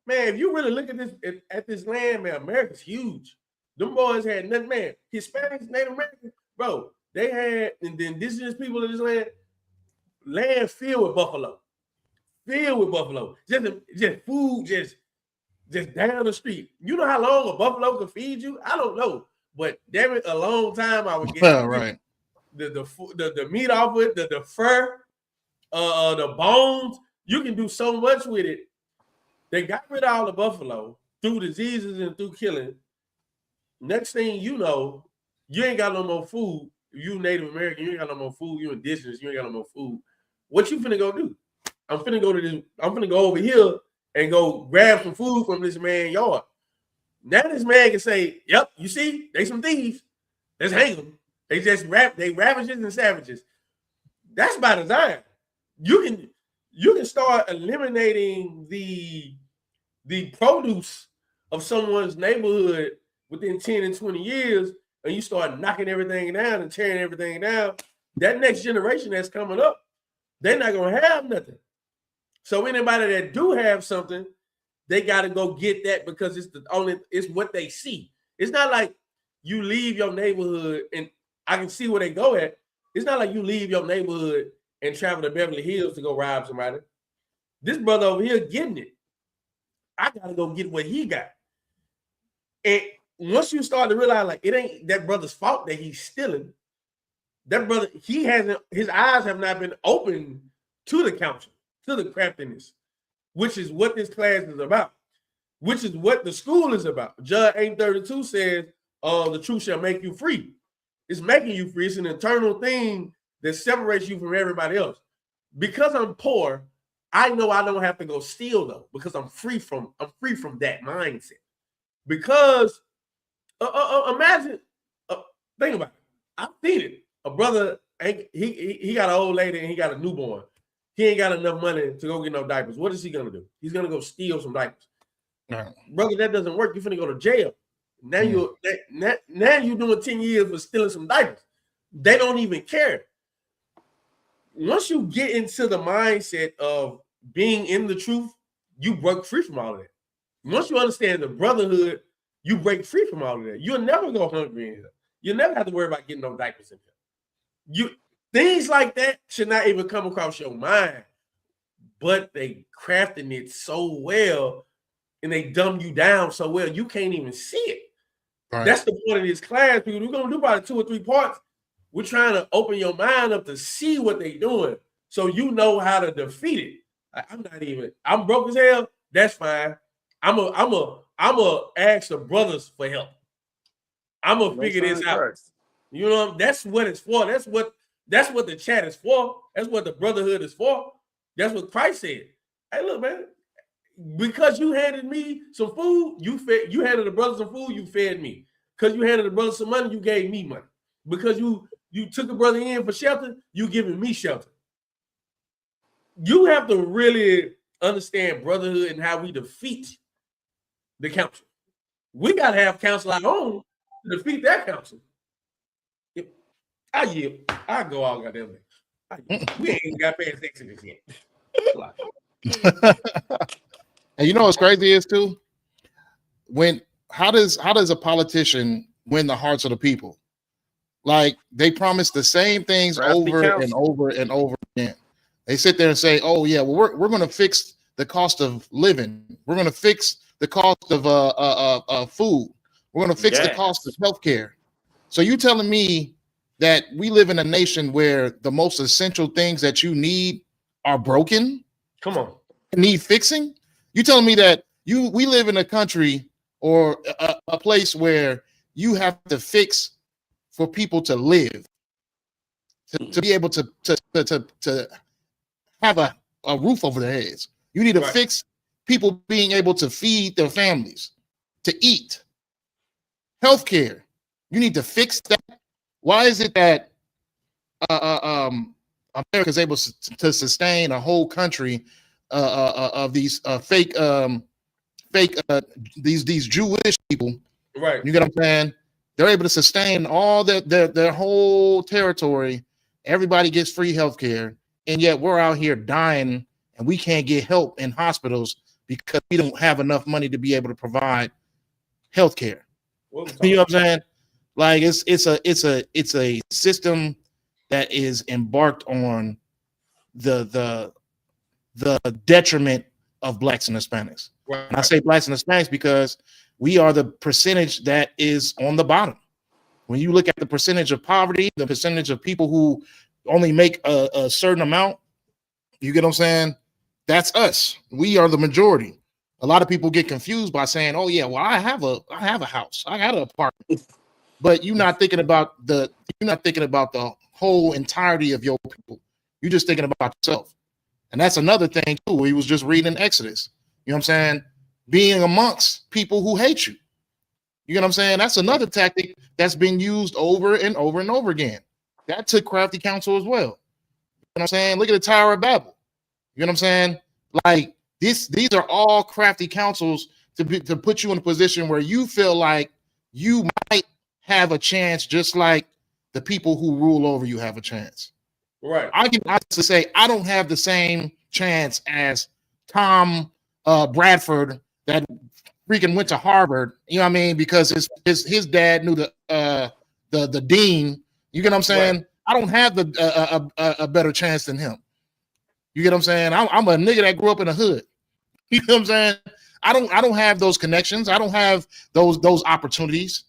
K: man, if you really look at this land, man, America's huge. Them boys had nothing, man. Hispanics, Native Americans, bro, they had, and the indigenous people of this land filled with buffalo. Just food, just down the street. You know how long a buffalo can feed you? I don't know, but damn it, a long time I would get
J: right.
K: The meat off it, the fur, the bones. You can do so much with it. They got rid of all the buffalo through diseases and through killing. Next thing you know, you ain't got no more food. You Native American, you ain't got no more food. You indigenous, you ain't got no more food. What you finna go do? I'm finna go over here and go grab some food from this man's yard. Now this man can say, yep, you see, they some thieves. Let's hang them. They ravages and savages. That's by design. You can start eliminating the produce of someone's neighborhood within 10 and 20 years, and you start knocking everything down and tearing everything down, that next generation that's coming up, they're not gonna have nothing. So anybody that do have something, they got to go get that because it's what they see. It's not like you leave your neighborhood and I can see where they go at. It's not like you leave your neighborhood and travel to Beverly Hills to go rob somebody. This brother over here getting it. I got to go get what he got. And once you start to realize like it ain't that brother's fault that he's stealing, that brother, his eyes have not been open to the counsel, to the craftiness, which is what this class is about, which is what the school is about. Judge 832 says, the truth shall make you free. It's making you free. It's an internal thing that separates you from everybody else. Because I'm poor, I know I don't have to go steal though, because I'm free from that mindset. Because imagine, think about it. I've seen it. A brother, he got an old lady and he got a newborn. He ain't got enough money to go get no diapers. What is he gonna do? He's gonna go steal some diapers. No. Brother, that doesn't work. You're finna go to jail. Now you're doing 10 years for stealing some diapers. They don't even care. Once you get into the mindset of being in the truth, you break free from all of that. Once you understand the brotherhood, you break free from all of that. You'll never go hungry in here. You'll never have to worry about getting no diapers in here. Things like that should not even come across your mind, but they crafting it so well and they dumb you down so well you can't even see it. Right. That's the point of this class, people. We're gonna do about 2 or 3 parts. We're trying to open your mind up to see what they're doing so you know how to defeat it. I'm broke as hell. That's fine. I'm a ask the brothers for help. I'm gonna figure this out. First. You know, that's what it's for. That's what the chat is for. That's what the brotherhood is for. That's what Christ said. Hey, look, man, because you handed me some food, you handed the brothers some food, you fed me. Because you handed the brothers some money, you gave me money. Because you took a brother in for shelter, you giving me shelter. You have to really understand brotherhood and how we defeat the council. We got to have council our own to defeat that council. I go all goddamn day. We ain't even got past Exodus yet.
J: And you know what's crazy is too? How does a politician win the hearts of the people? Like they promise the same things over and over and over again. They sit there and say, "Oh yeah, well we're going to fix the cost of living. We're going to fix the cost of food. We're going to fix the cost of healthcare." So you telling me that we live in a nation where the most essential things that you need are broken?
K: Come on,
J: need fixing? You telling me that we live in a country or a place where you have to fix for people to live, to be able to have a roof over their heads. You need to fix people being able to feed their families, to eat. Healthcare, you need to fix that. Why is it that America is able to sustain a whole country of these fake these Jewish people?
K: Right.
J: You get what I'm saying? They're able to sustain all their whole territory. Everybody gets free healthcare, and yet we're out here dying, and we can't get help in hospitals because we don't have enough money to be able to provide healthcare. You know what I'm saying? Like it's a system that is embarked on the detriment of blacks and Hispanics. Right. And I say blacks and Hispanics because we are the percentage that is on the bottom. When you look at the percentage of poverty, the percentage of people who only make a certain amount, you get what I'm saying? That's us. We are the majority. A lot of people get confused by saying, "Oh yeah, well I have a house, I got an apartment," but you're not thinking about the whole entirety of your people. You're just thinking about yourself. And that's another thing too. We was just reading in Exodus. You know what I'm saying? Being amongst people who hate you. You know what I'm saying? That's another tactic that's been used over and over and over again. That took crafty counsel as well. You know what I'm saying? Look at the Tower of Babel. You know what I'm saying? Like these are all crafty counsels to put you in a position where you feel like you might have a chance, just like the people who rule over you have a chance.
K: Right.
J: I can honestly say I don't have the same chance as Tom Bradford that freaking went to Harvard. You know what I mean? Because his dad knew the dean. You get what I'm saying? Right. I don't have a better chance than him. You get what I'm saying? I'm a nigga that grew up in the hood. You know what I'm saying? I don't have those connections. I don't have those opportunities.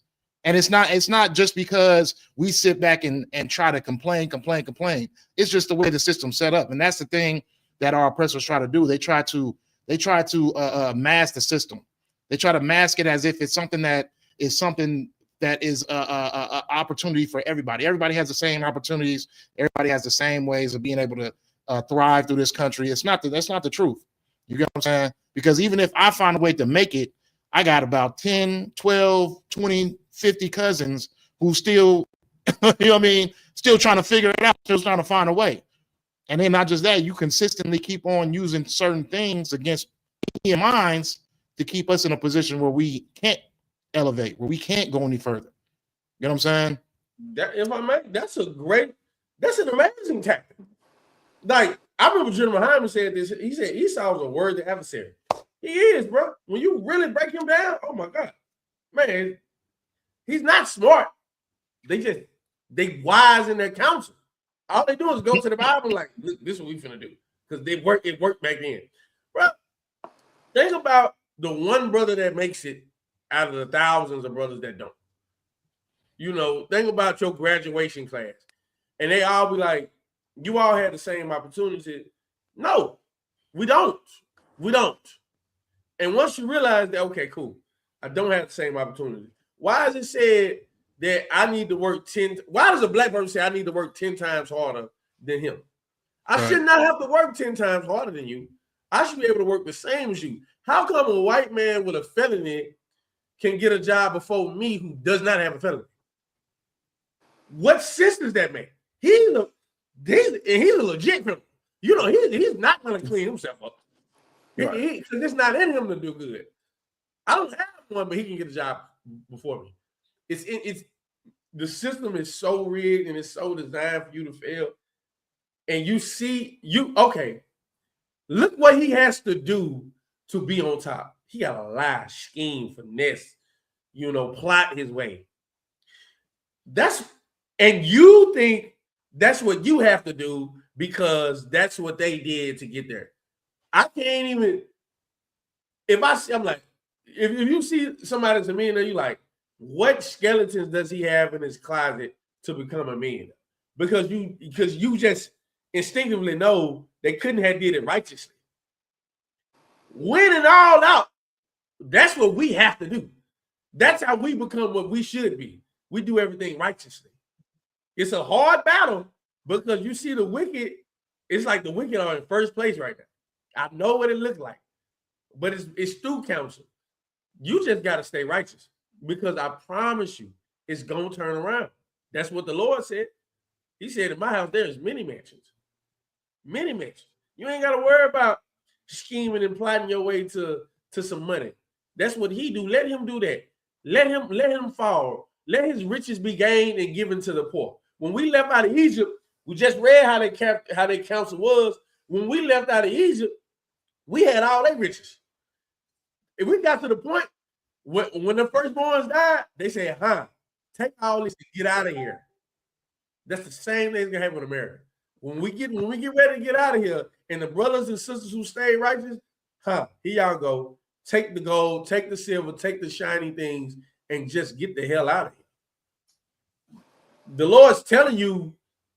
J: And it's not just because we sit back and try to complain. It's just the way the system's set up. And that's the thing that our oppressors try to do. They try to mask the system. They try to mask it as if it's something that is a opportunity for everybody. Everybody has the same opportunities. Everybody has the same ways of being able to thrive through this country. That's not the truth. You get what I'm saying? Because even if I find a way to make it, I got about 10, 12, 20, 50 cousins who still, you know what I mean, still trying to figure it out, still trying to find a way. And then not just that, you consistently keep on using certain things against minds to keep us in a position where we can't elevate, where we can't go any further. You know what I'm saying?
K: That's an amazing tactic. Like, I remember General Hyman said this. He said Esau's a worthy adversary. He is, bro. When you really break him down, oh my God, man, he's not smart. They wise in their counsel. All they do is go to the Bible like, this is what we finna do. Because it worked back then. Bro, think about the one brother that makes it out of the thousands of brothers that don't. You know, think about your graduation class. And they all be like, you all had the same opportunity. No, we don't. We don't. And once you realize that, okay, cool, I don't have the same opportunity. Why is it said that I need to work 10? Why does a black person say I need to work 10 times harder than him? I should not have to work 10 times harder than you. I should be able to work the same as you. How come a white man with a felony can get a job before me who does not have a felony? What sense does that make? He's a legit criminal. You know, he's not going to clean himself up. Right. It's not in him to do good. I don't have one, but he can get a job before me. It's the system is so rigged and it's so designed for you to fail. And look what he has to do to be on top. He got to lie, scheme, finesse, plot his way. And you think that's what you have to do because that's what they did to get there. I can't even, I'm like, if you see somebody to me and you like, what skeletons does he have in his closet to become a millionaire? Because you just instinctively know they couldn't have did it righteously. Win it all out. That's what we have to do. That's how we become what we should be. We do everything righteously. It's a hard battle because you see the wicked, it's like the wicked are in first place right now. I know what it looks like, but it's through counsel. You just got to stay righteous because I promise you it's going to turn around. That's what the Lord said. He said, in my house, there's many mansions. Many mansions. You ain't got to worry about scheming and plotting your way to some money. That's what he do. Let him do that. Let him fall. Let his riches be gained and given to the poor. When we left out of Egypt, we just read how their counsel was. When we left out of Egypt, we had all their riches. If we got to the point when the firstborns died, they said, take all this and get out of here. That's the same thing that's gonna happen with America. When we get ready to get out of here, and the brothers and sisters who stay righteous, here y'all go. Take the gold, take the silver, take the shiny things, and just get the hell out of here. The Lord's telling you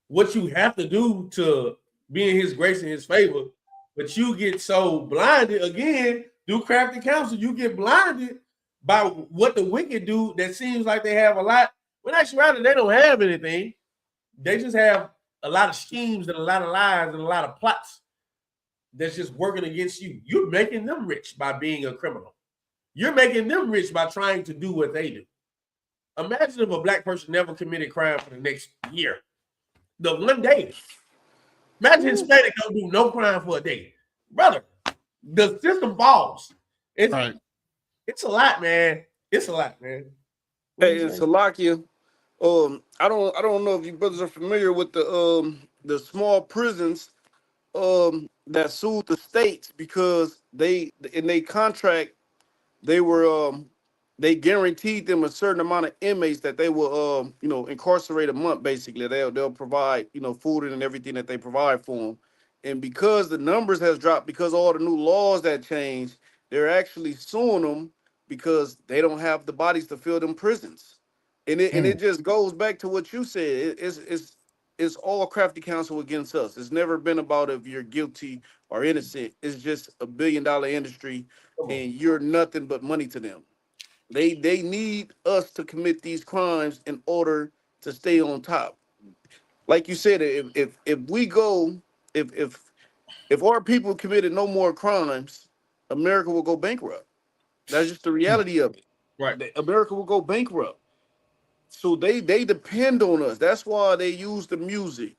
K: what you have to do to be in his grace and his favor, but you get so blinded again through crafty counsel. You get blinded by what the wicked do that seems like they have a lot. When actually they don't have anything. They just have a lot of schemes and a lot of lies and a lot of plots that's just working against you. You're making them rich by being a criminal. You're making them rich by trying to do what they do. Imagine if a black person never committed crime for the next year. The one day. Imagine Hispanic don't do no crime for a day. Brother, the system falls.
J: Right.
K: It's a lot, man. It's a lot, man.
L: Hey, in Salakia, I don't know if you brothers are familiar with the small prisons that sued the states because they in their contract they were they guaranteed them a certain amount of inmates that they will incarcerate a month. Basically they'll provide food and everything that they provide for them, and because the numbers has dropped because of all the new laws that changed, they're actually suing them because they don't have the bodies to fill them prisons. And it just goes back to what you said. It's all Crafty counsel against us. It's never been about if you're guilty or innocent. It's just a billion-dollar industry, and you're nothing but money to them. They need us to commit these crimes in order to stay on top. Like you said, if we go, if our people committed no more crimes, America will go bankrupt. That's just the reality of it.
K: Right.
L: America will go bankrupt. So they depend on us. That's why they use the music.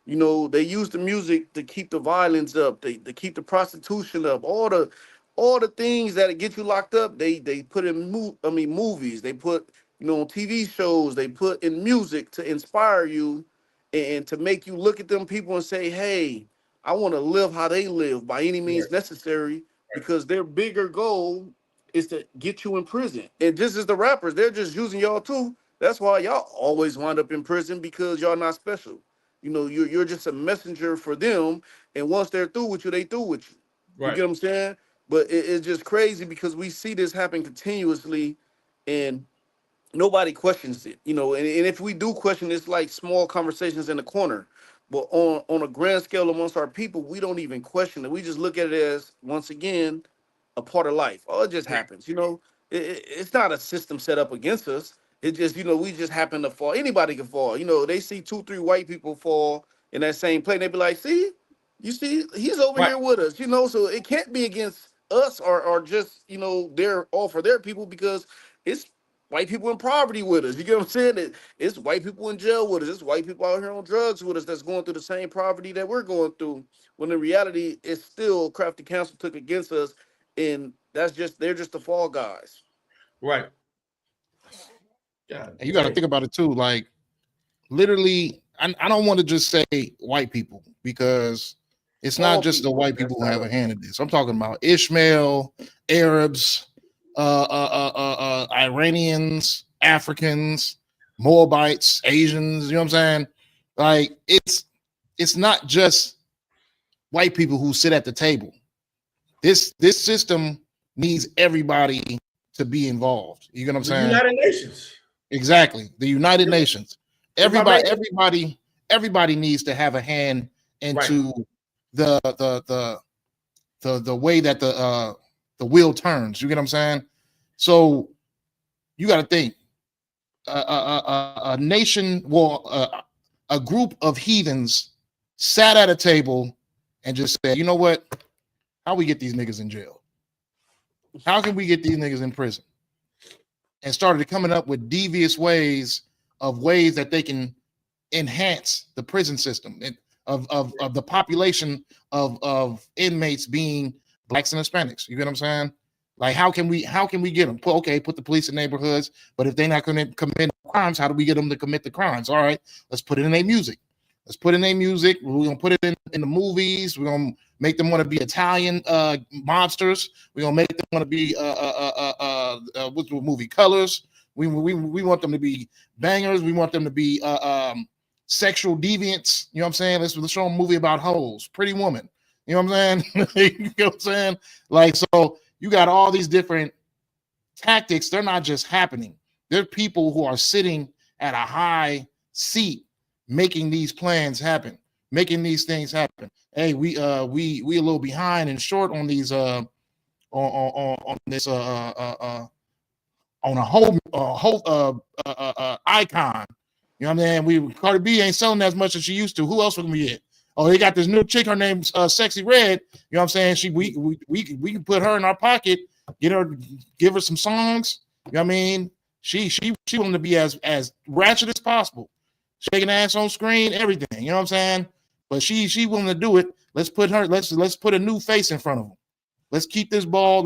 L: They use the music to keep the violence up, to keep the prostitution up, all the things that get you locked up. They put in movies. They put on TV shows. They put in music to inspire you and to make you look at them people and say, "Hey, I want to live how they live by any means necessary," because their bigger goal is to get you in prison. And just as the rappers, they're just using y'all too. That's why y'all always wind up in prison, because y'all not special. You're just a messenger for them, and once they're through with you, they through with you. You get what I'm saying? But it's just crazy because we see this happen continuously, and nobody questions it. And if we do question, it's like small conversations in the corner. But on a grand scale amongst our people, we don't even question it. We just look at it as, once again, a part of life. Oh, it just happens. It's not a system set up against us. It just, we just happen to fall. Anybody can fall. They see 2-3 white people fall in that same plane. They be like, see, you see, he's over here with us, so it can't be against us or just, they're all for their people, because it's white people in poverty with us. You get what I'm saying? It's white people in jail with us. It's white people out here on drugs with us that's going through the same poverty that we're going through. When in reality, it's still Crafty Council took against us, and they're just the fall guys.
K: Right.
J: Yeah, and you got to think about it too. Like, literally, I don't want to just say white people, because it's not just the white people who have a hand in this. I'm talking about Ishmael, Arabs, Iranians, Africans, Moabites, Asians. You know what I'm saying? Like, it's not just white people who sit at the table. This system needs everybody to be involved. You get what I'm saying?
K: United Nations.
J: Exactly. The United Nations. Everybody needs to have a hand into the way that the wheel turns. You get what I'm saying? So you got to think a nation, a group of heathens sat at a table and just said, you know what? How we get these niggas in jail? How can we get these niggas in prison? And started coming up with devious ways that they can enhance the prison system and of the population of inmates being blacks and Hispanics. You get what I'm saying? Like, how can we get them? Put the police in neighborhoods, but if they're not going to commit crimes, how do we get them to commit the crimes? All right, let's put it in their music. We're gonna put it in the movies. We're gonna make them want to be Italian mobsters. We're gonna make them want to be what's the movie Colors. We want them to be bangers. We want them to be sexual deviants. You know what I'm saying? Let's show them a movie about hoes, Pretty Woman. You know what I'm saying? You know what I'm saying? Like, so you got all these different tactics. They're not just happening. There are people who are sitting at a high seat making these plans happen, making these things happen. Hey, we a little behind and short on these on this on a whole icon. You know what I'm saying? Cardi B ain't selling as much as she used to. Who else would we get? Oh, they got this new chick. Her name's Sexy Red. You know what I'm saying? We can put her in our pocket, give her some songs. You know what I mean? She wanted to be as ratchet as possible, shaking ass on screen, everything. You know what I'm saying? But she willing to do it. Let's put a new face in front of them. Let's keep this ball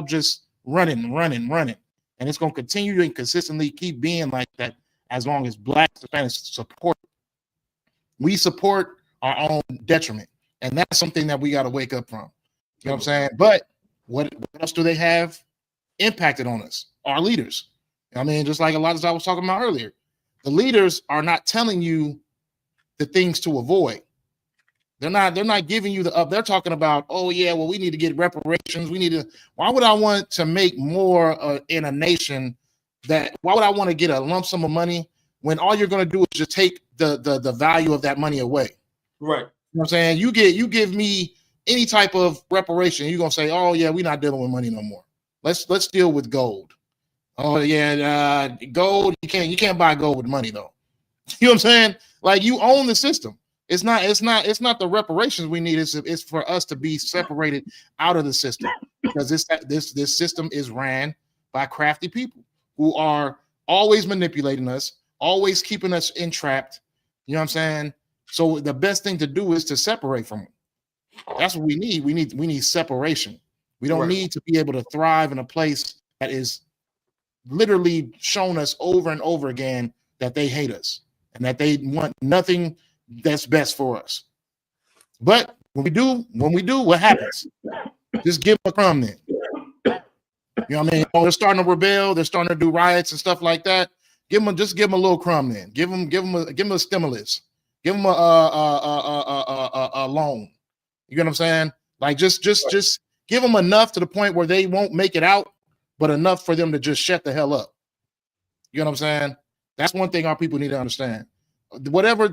J: just running, and it's going to continue to consistently keep being like that as long as Black Hispanics support. We support our own detriment, and that's something that we got to wake up from. You know what I'm saying? But what else do they have impacted on us? Our leaders. I mean, just like a lot as I was talking about earlier, the leaders are not telling you the things to avoid. They're not giving you the up. They're talking about, oh yeah, well, we need to get reparations. We need to. Why would I want to make more in a nation why would I want to get a lump sum of money when all you're going to do is just take the value of that money away?
K: Right.
J: You know what I'm saying? You give me any type of reparation, you're gonna say, oh yeah, we're not dealing with money no more. Let's deal with gold. Oh yeah, gold, you can't buy gold with money though. You know what I'm saying? Like, you own the system. It's not the reparations we need. It's for us to be separated out of the system, because this system is ran by crafty people who are always manipulating us, always keeping us entrapped. You know what I'm saying? So the best thing to do is to separate from them. That's what we need. We need separation. We don't need to be able to thrive in a place that is literally shown us over and over again that they hate us and that they want nothing that's best for us. But when we do, what happens? Just give them a crumb then. You know what I mean? Oh, they're starting to rebel. They're starting to do riots and stuff like that. Just give them a little crumb then. Give them a stimulus. Give them a loan. You get what I'm saying? Like, just give them enough to the point where they won't make it out, but enough for them to just shut the hell up. You know what I'm saying? That's one thing our people need to understand. Whatever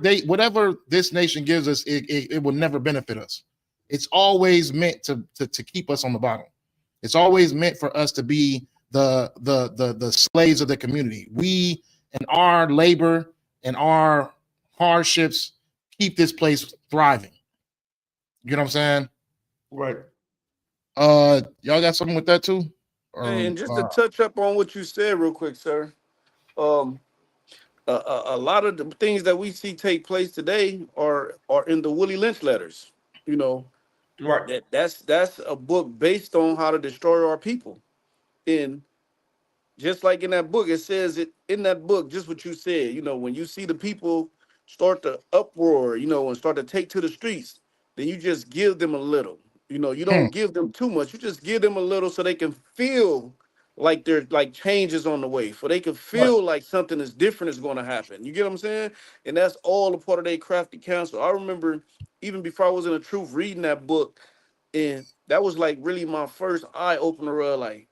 J: this nation gives us, it will never benefit us. It's always meant to keep us on the bottom. It's always meant for us to be the slaves of the community. We and our labor and our hardships keep this place thriving. You know what I'm saying?
K: Right.
J: Y'all got something with that too?
L: And just to touch up on what you said real quick, sir. A lot of the things that we see take place today are in the Willie Lynch letters. You know,
K: right?
L: That's a book based on how to destroy our people. And just like in that book, it says it in that book, just what you said. You know, when you see the people start to uproar, you know, and start to take to the streets, then you just give them a little. You know, you don't give them too much. You just give them a little so they can feel like there's like changes on the way, for they can feel like something is different is going to happen. You get what I'm saying? And that's all a part of their crafty counsel. I remember even before I was in the truth reading that book, and that was like really my first eye opener. Like,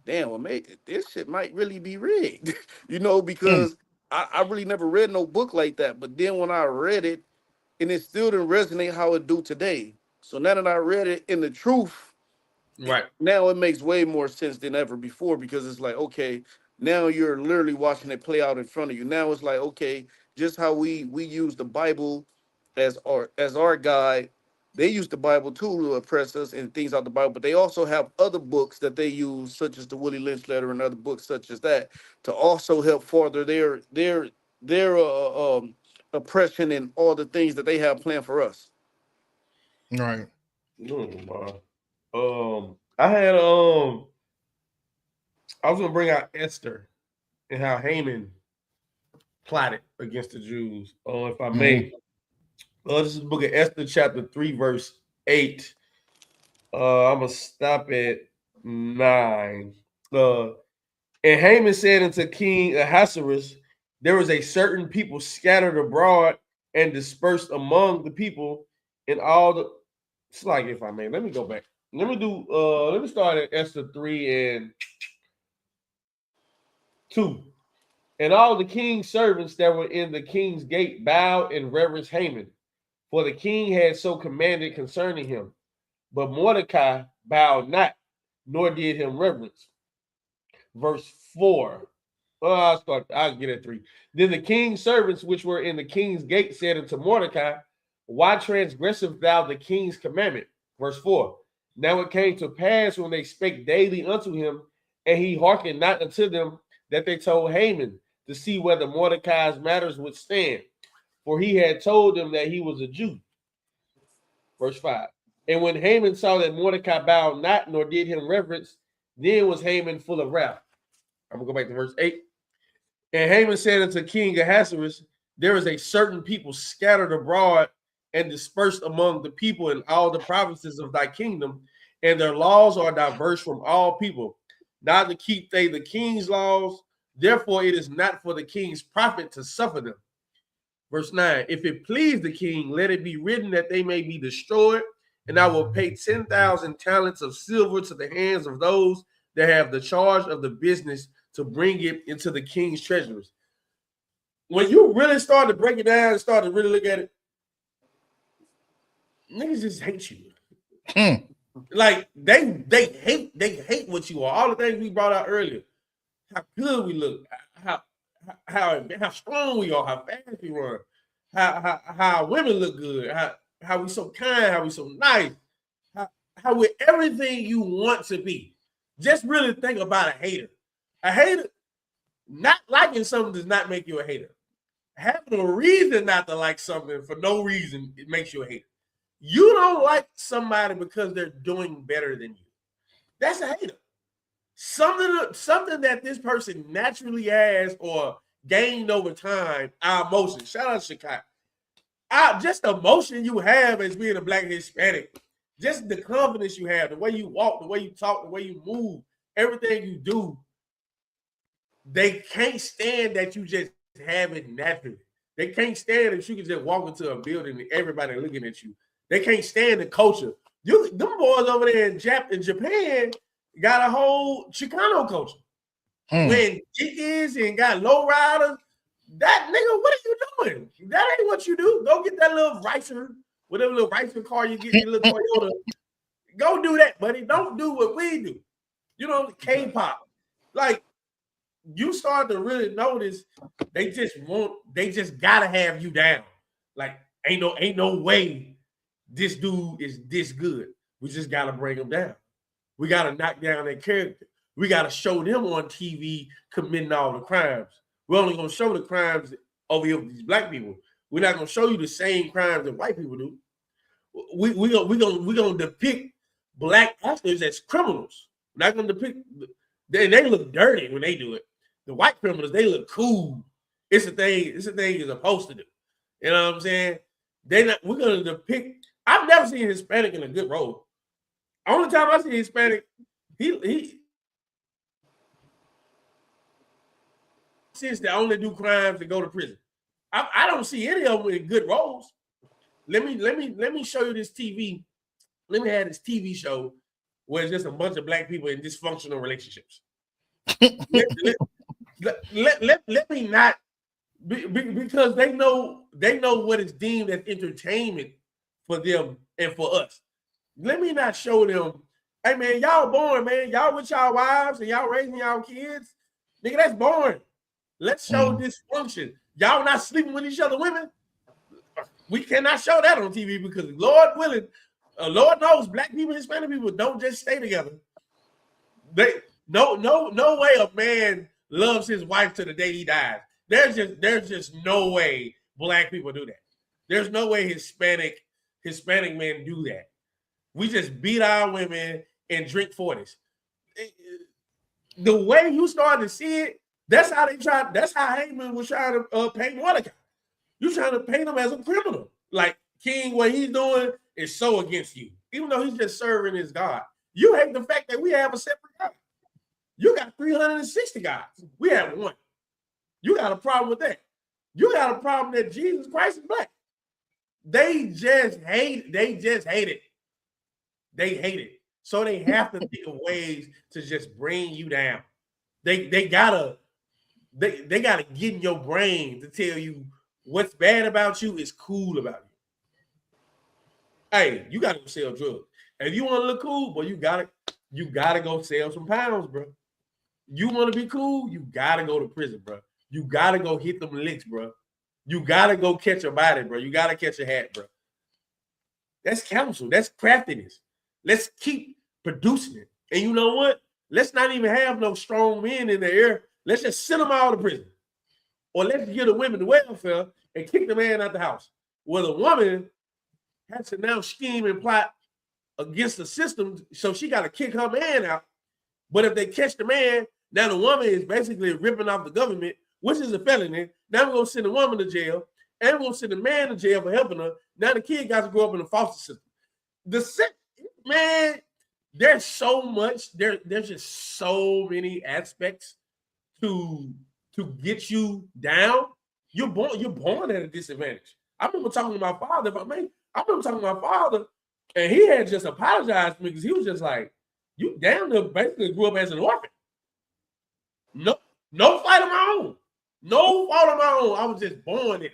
L: damn, well, maybe this shit might really be rigged, you know, because I really never read no book like that. But then when I read it, and it still didn't resonate how it do today. So now that I read it in the truth,
K: right
L: now it makes way more sense than ever before, because it's like, okay, now you're literally watching it play out in front of you. Now it's like, okay, just how we use the Bible as our guide. They use the Bible too to oppress us and things out the Bible, but they also have other books that they use, such as the Willie Lynch letter and other books such as that, to also help further their oppression and all the things that they have planned for us.
J: Right.
K: I had I was gonna bring out Esther and how Haman plotted against the Jews. If I may. This is the book of Esther, chapter 3, verse 8. I'm gonna stop at 9. And Haman said unto King Ahasuerus, there is a certain people scattered abroad and dispersed among the people in all the. It's like, if I may, let me go back. Let me start at Esther 3 and 2. And all the king's servants that were in the king's gate bowed and reverenced Haman, for the king had so commanded concerning him. But Mordecai bowed not, nor did him reverence. Verse 4. I'll get at 3. Then the king's servants which were in the king's gate said unto Mordecai, why transgresseth thou the king's commandment? Verse 4. Now it came to pass when they spake daily unto him, and he hearkened not unto them, that they told Haman to see whether Mordecai's matters would stand. For he had told them that he was a Jew. Verse 5. And when Haman saw that Mordecai bowed not, nor did him reverence, Then was Haman full of wrath. I'm going to go back to verse 8. And Haman said unto King Ahasuerus, there is a certain people scattered abroad and dispersed among the people in all the provinces of thy kingdom, and their laws are diverse from all people. Neither keep they the king's laws, therefore it is not for the king's profit to suffer them. Verse 9, if it please the king, let it be written that they may be destroyed, and I will pay 10,000 talents of silver to the hands of those that have the charge of the business to bring it into the king's treasuries. When you really start to break it down and start to really look at it, niggas just hate you. Like they hate what you are. All the things we brought out earlier, how good we look, how strong we are, how fast we run, how women look good, how we so kind, how we so nice, how we're everything you want to be. Just really think about a hater. A hater, not liking something does not make you a hater. Having a reason not to like something for no reason, it makes you a hater. You don't like somebody because they're doing better than you. That's a hater. Something that this person naturally has or gained over time, our emotion. Shout out to Chicago. Just the emotion you have as being a Black Hispanic, just the confidence you have, the way you walk, the way you talk, the way you move, everything you do, they can't stand that you just have it naturally. They can't stand that you can just walk into a building and everybody looking at you. They can't stand the culture. Them boys over there in Japan got a whole Chicano culture. When chickens and got low riders, that nigga, what are you doing? That ain't what you do. Go get that little ricer, whatever little ricer car you get, your little Toyota. Go do that, buddy. Don't do what we do. You know, K-pop. Like, you start to really notice they just gotta have you down. Like, ain't no way this dude is this good. We just gotta bring him down. We gotta knock down their character. We gotta show them on TV committing all the crimes. We're only gonna show the crimes over here with these Black people. We're not gonna show you the same crimes that white people do. We're gonna depict Black actors as criminals. We're not gonna depict. They look dirty when they do it. The white criminals, they look cool. It's a thing you're supposed to do. You know what I'm saying? We're gonna depict. I've never seen a Hispanic in a good role. Only time I see Hispanic, he since they only do crimes and go to prison. I don't see any of them in good roles. Let me show you this TV. Let me have this TV show where it's just a bunch of Black people in dysfunctional relationships. let me not because they know what is deemed as entertainment for them and for us. Let me not show them, hey man, y'all boring, man. Y'all with y'all wives and y'all raising y'all kids. Nigga, that's boring. Let's show dysfunction. Y'all not sleeping with each other women. We cannot show that on TV because Lord willing, Lord knows Black people, Hispanic people don't just stay together. No way a man loves his wife to the day he dies. There's just no way Black people do that. There's no way Hispanic men do that. We just beat our women and drink 40s. The way you start to see it, that's how Haman was trying to paint Mordecai. You trying to paint him as a criminal. Like King, what he's doing is so against you. Even though he's just serving his God. You hate the fact that we have a separate God. You got 360 gods. We have one. You got a problem with that. You got a problem that Jesus Christ is Black. They just hate it. They hate it. So they have to think of ways to just bring you down. They gotta get in your brain to tell you what's bad about you is cool about you. Hey, you gotta go sell drugs. If you want to look cool, boy, you gotta go sell some pounds, bro. You want to be cool, you gotta go to prison, bro. You gotta go hit them licks, bro. You gotta go catch a body, bro. You gotta catch a hat, bro. That's counsel. That's craftiness. Let's keep producing it. And you know what? Let's not even have no strong men in the air. Let's just send them all to prison. Or let's give the women the welfare and kick the man out the house. Well, the woman has to now scheme and plot against the system, so she got to kick her man out But if they catch the man, now the woman is basically ripping off the government, which is a felony. Now we're gonna send the woman to jail, and we're gonna send the man to jail for helping her. Now the kid got to grow up in the foster system. Man, there's so much. There's just so many aspects to get you down. You're born at a disadvantage. I remember talking to my father. And he had just apologized to me because he was just like, "You damn near basically grew up as an orphan. No fight of my own. No fault of my own. I was just born in it."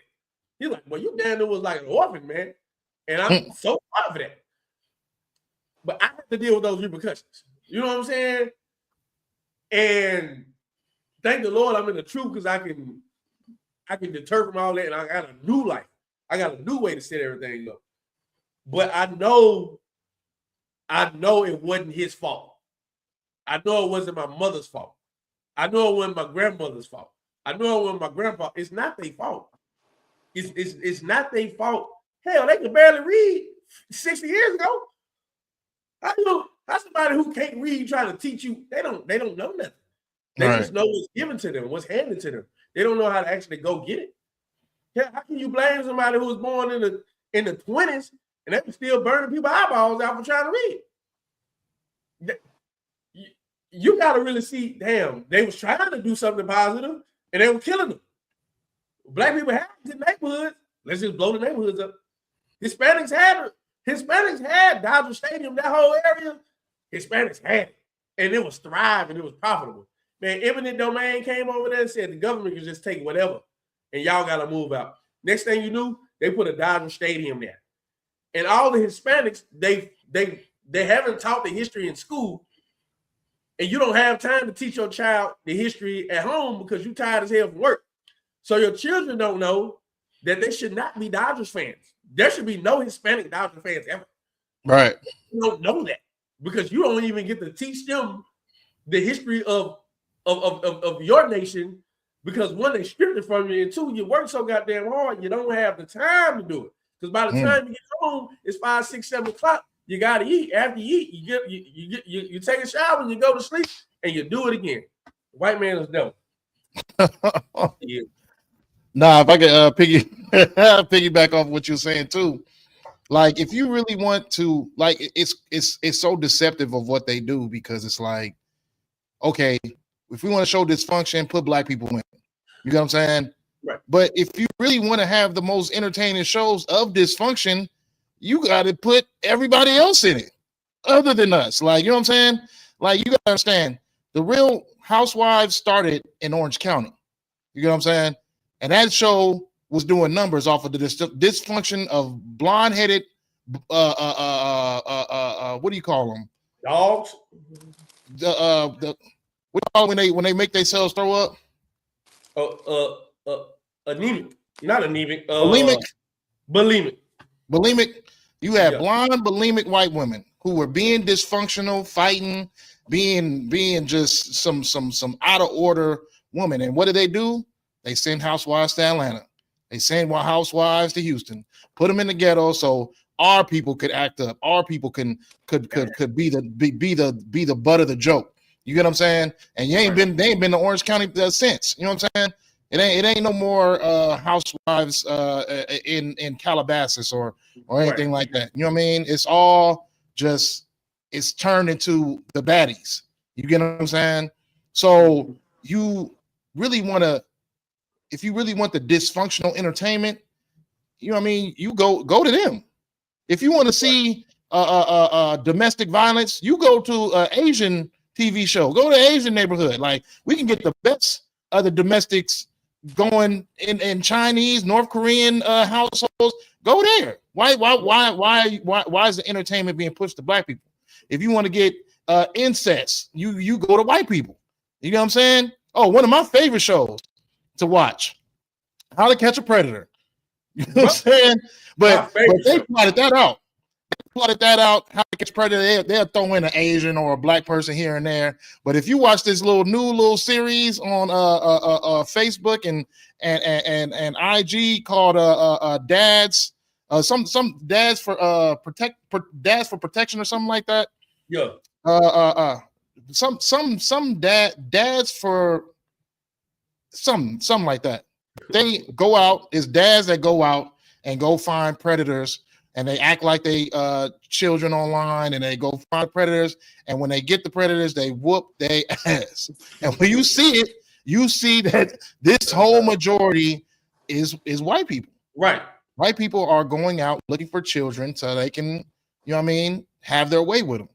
K: He's like, "Well, you damn near was like an orphan, man." And I'm so proud of that. But I have to deal with those repercussions. You know what I'm saying? And thank the Lord I'm in the truth because I can deter from all that, and I got a new life. I got a new way to set everything up. But I know it wasn't his fault. I know it wasn't my mother's fault. I know it wasn't my grandmother's fault. I know it wasn't my grandpa. It's not their fault. It's not their fault. Hell, they could barely read 60 years ago. How somebody who can't read trying to teach you? They don't know nothing. They just know what's given to them, what's handed to them. They don't know how to actually go get it. Yeah, how can you blame somebody who was born in the 20s and they were still burning people's eyeballs out for trying to read? You got to really see, damn, they was trying to do something positive and they were killing them. Black people had good neighborhoods. Let's just blow the neighborhoods up. Hispanics had Dodger Stadium, that whole area. Hispanics had it. And it was thriving. It was profitable. Man, eminent domain came over there and said the government can just take whatever. And y'all got to move out. Next thing you knew, they put a Dodger Stadium there. And all the Hispanics, they haven't taught the history in school. And you don't have time to teach your child the history at home because you're tired as hell from work. So your children don't know that they should not be Dodgers fans. There should be no Hispanic Dodger fans ever.
J: Right.
K: You don't know that because you don't even get to teach them the history of your nation because one, they stripped it from you, and two, you work so goddamn hard, you don't have the time to do it. Because by the time you get home, it's 5, 6, 7 o'clock. You gotta eat. After you eat, you take a shower and you go to sleep and you do it again. The white man is dumb. Yeah.
J: Nah, if I could piggyback off what you're saying too, like if you really want to, like it's so deceptive of what they do because it's like, okay, if we want to show dysfunction, put black people in. You know what I'm saying?
K: Right.
J: But if you really want to have the most entertaining shows of dysfunction, you got to put everybody else in it other than us. Like, you know what I'm saying? Like, you got to understand, the Real Housewives started in Orange County. You know what I'm saying? And that show was doing numbers off of the dysfunction of blonde-headed, what do you call them?
K: Dogs.
J: What do you call it when they make themselves throw up?
K: Anemic. Not anemic.
J: Bulimic. Bulimic. You have blonde, bulimic white women who were being dysfunctional, fighting, being just some out of order woman. And what do? They send housewives to Atlanta. They send housewives to Houston. Put them in the ghetto so our people could act up. Our people could be the butt of the joke. You get what I'm saying? And they ain't been to Orange County since. You know what I'm saying? It ain't no more housewives in Calabasas or anything like that. You know what I mean? It's all just it's turned into the baddies. You get what I'm saying? So you really want to, if you really want the dysfunctional entertainment, you know what I mean? You go to them. If you want to see domestic violence, you go to an Asian TV show. Go to Asian neighborhood. Like, we can get the best of the domestics going in Chinese, North Korean households. Go there. Why is the entertainment being pushed to black people? If you want to get incest, you go to white people. You know what I'm saying? Oh, one of my favorite shows to watch, How to Catch a Predator. You know what I'm saying? But they plotted that out. How to Catch a Predator. They'll throw in an Asian or a black person here and there. But if you watch this new series on Facebook and IG called Dads, some Dads for Dads for Protection or something like that.
K: Yeah.
J: some dads for something like that. They go out, it's dads that go out and go find predators, and they act like they children online, and they go find predators, and when they get the predators, they whoop their ass. And when you see it, you see that this whole majority is white people.
K: Right.
J: White people are going out looking for children so they can, you know what I mean, have their way with them.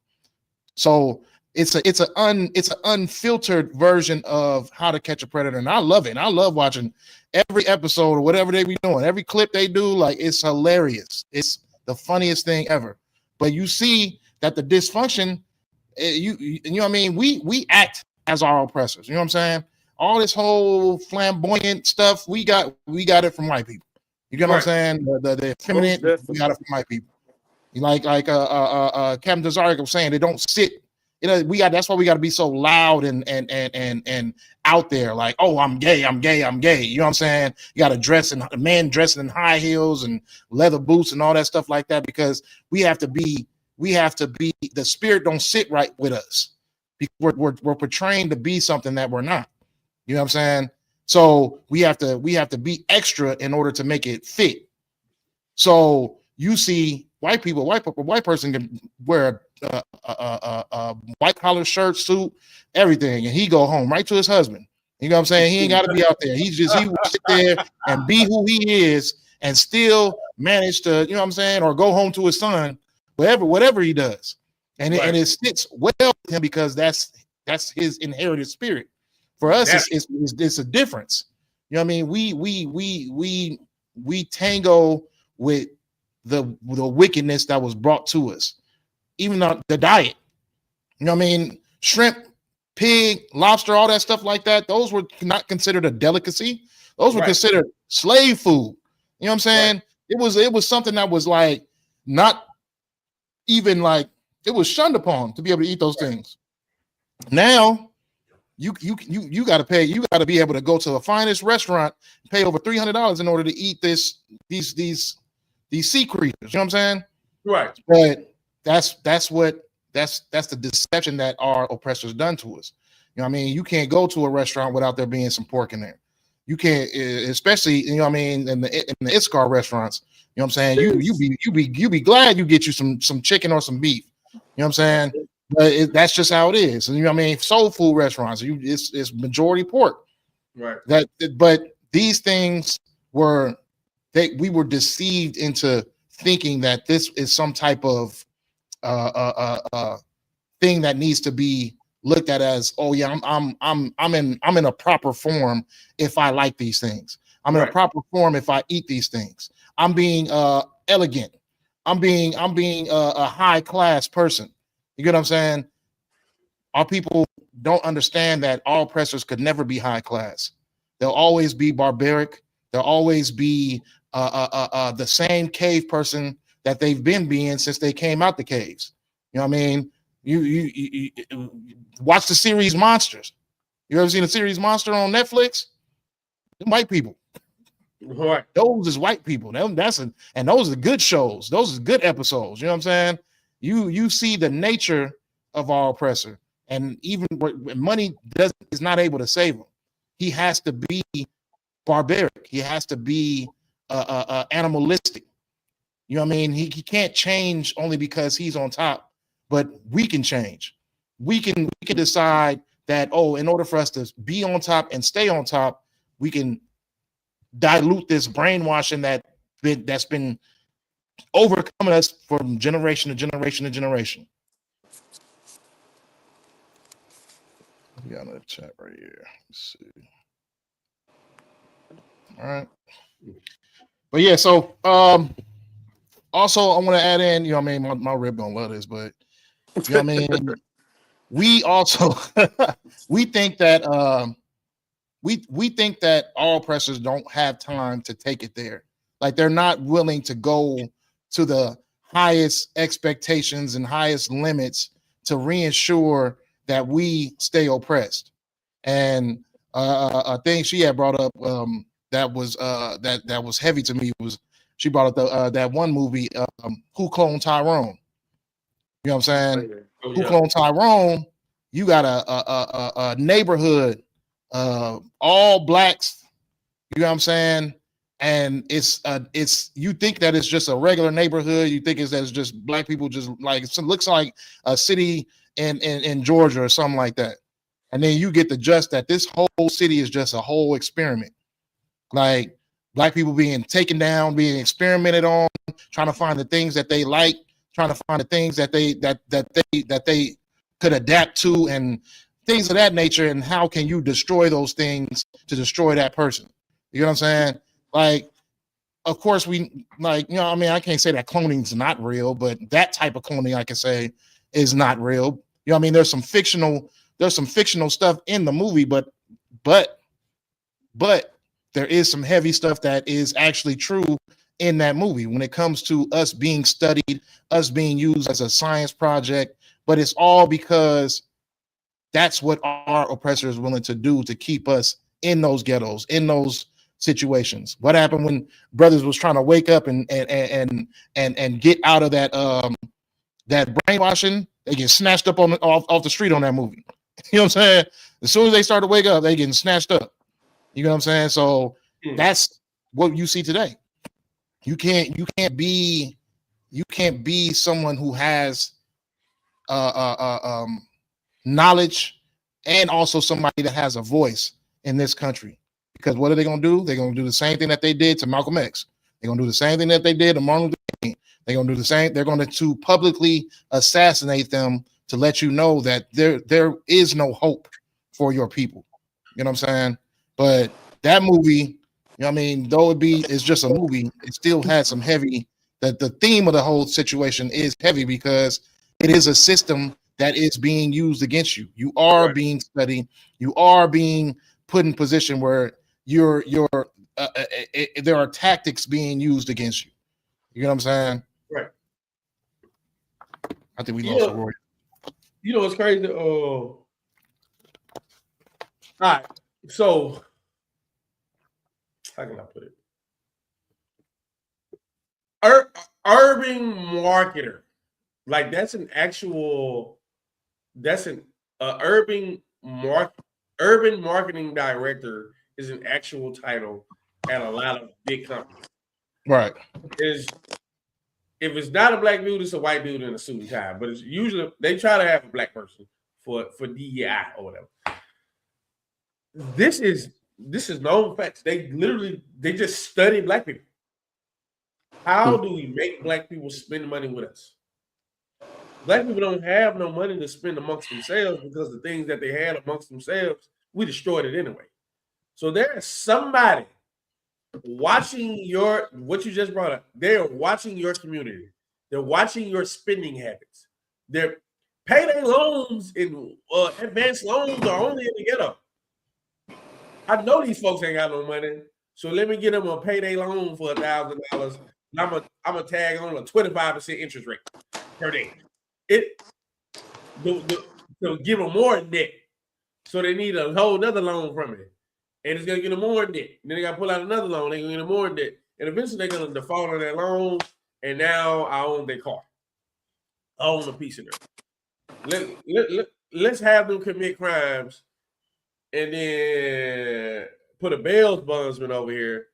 J: So it's an unfiltered version of How to Catch a Predator, and I love it. And I love watching every episode or whatever they be doing, every clip they do. Like, it's hilarious. It's the funniest thing ever. But you see that the dysfunction, you know what I mean. We act as our oppressors. You know what I'm saying? All this whole flamboyant stuff, we got it from white people. You get what I'm saying? The effeminate, we got it from white people. Like Captain Desire was saying, they don't sit. You know, that's why we got to be so loud and out there. Like, oh, I'm gay. You know what I'm saying? You got to dress in men dressing in high heels and leather boots and all that stuff like that, because we have to be. The spirit don't sit right with us. We're portraying to be something that we're not. You know what I'm saying? So we have to be extra in order to make it fit. So you see white person can wear a white collar shirt, suit, everything, and he go home right to his husband. You know what I'm saying? He ain't got to be out there. He will sit there and be who he is and still manage to, you know what I'm saying, or go home to his son, whatever he does. And it sits well with him because that's his inherited spirit. For us, it's a difference. You know what I mean? We tango with the wickedness that was brought to us. Even the diet, you know what I mean? Shrimp, pig, lobster, all that stuff like that, those were not considered a delicacy. Those were considered slave food. You know what I'm saying? Right. It was something that was like not even like, it was shunned upon to be able to eat those things. Now you got to pay. You got to be able to go to the finest restaurant, pay over $300 in order to eat these sea creatures. You know what I'm saying? Right. But that's the deception that our oppressors done to us. You know what I mean? You can't go to a restaurant without there being some pork in there. You can't, especially, you know what I mean, in the Isupk restaurants. You know what I'm saying? You be glad you get you some chicken or some beef. You know what I'm saying? But that's just how it is. And you know what I mean? Soul food restaurants, it's majority pork. Right. But these things we were deceived into thinking that this is some type of thing that needs to be looked at as, oh yeah, I'm in a proper form if I like these things. I'm in a proper form if I eat these things. I'm being elegant. I'm being a high class person. You get what I'm saying? Our people don't understand that all oppressors could never be high class. They'll always be barbaric. They'll always be the same cave person that they've been being since they came out the caves. You know what I mean? You watch the series Monsters. You ever seen the series Monster on Netflix? White people. Right. Those is white people. And those are good shows. Those are good episodes. You know what I'm saying? You see the nature of our oppressor, and even when money is not able to save him, he has to be barbaric. He has to be animalistic. You know what I mean? He can't change only because he's on top, but we can change. We can decide that, oh, in order for us to be on top and stay on top, we can dilute this brainwashing that's been overcoming us from generation to generation to generation. We got another chat right here. Let's see. All right. But yeah, so also I want to add in, you know what I mean, my rib don't love this, but you know what I mean, we also we think that we think that all oppressors don't have time to take it there. Like, they're not willing to go to the highest expectations and highest limits to reassure that we stay oppressed. And a thing she had brought up that was heavy to me was she brought up that one movie, Who Cloned Tyrone? You know what I'm saying? Who Cloned Tyrone you got a neighborhood, all blacks. You know what I'm saying? And it's you think that it's just a regular neighborhood. You think it's just black people, just like it looks like a city in Georgia or something like that. And then you get the just that this whole city is just a whole experiment. Like black people being taken down, being experimented on, trying to find the things that they like, trying to find the things that they could adapt to, and things of that nature. And how can you destroy those things to destroy that person? You know what I'm saying? Like, of course, we like, you know, I mean, I can't say that cloning is not real, but that type of cloning I can say is not real. You know what I mean? There's some fictional stuff in the movie, but there is some heavy stuff that is actually true in that movie when it comes to us being studied, us being used as a science project. But it's all because that's what our oppressor is willing to do to keep us in those ghettos, in those situations. What happened when brothers was trying to wake up and get out of that brainwashing? They get snatched up off the street on that movie. You know what I'm saying? As soon as they start to wake up, they getting snatched up. You know what I'm saying? So that's what you see today. You can't be someone who has knowledge and also somebody that has a voice in this country. Because what are they going to do? They're going to do the same thing that they did to Malcolm X. They're going to do the same thing that they did to Martin Luther King. They're going to do the same. They're going to publicly assassinate them to let you know that there is no hope for your people. You know what I'm saying? But that movie, you know what I mean, though it's just a movie, it still had some heavy, that the theme of the whole situation is heavy because it is a system that is being used against you. You are being studied. You are being put in position where there are tactics being used against you. You know what I'm saying?
K: Right.
J: I think we lost Roy.
K: You know what's crazy? All right. So how can I put it? Urban marketer. Like that's an urban marketing director is an actual title at a lot of big companies.
J: Right.
K: If it's not a black dude, it's a white dude in a suit and tie. But it's usually they try to have a black person for DEI or whatever. This is known facts. They just study black people. How do we make black people spend money with us? Black people don't have no money to spend amongst themselves because the things that they had amongst themselves, we destroyed it anyway. So there's somebody watching what you just brought up. They're watching your community. They're watching your spending habits. Their payday loans and advanced loans are only in the ghetto. I know these folks ain't got no money, so let me get them a payday loan for $1,000. I'm gonna tag on a 25% interest rate per day. To give them more debt, so they need a whole other loan from it, and it's gonna get them more debt. Then they gotta pull out another loan. They're gonna get them more debt, and eventually they're gonna default on that loan. And now I own their car. I own a piece of it. Let's have them commit crimes, and then put a bail bondsman over here,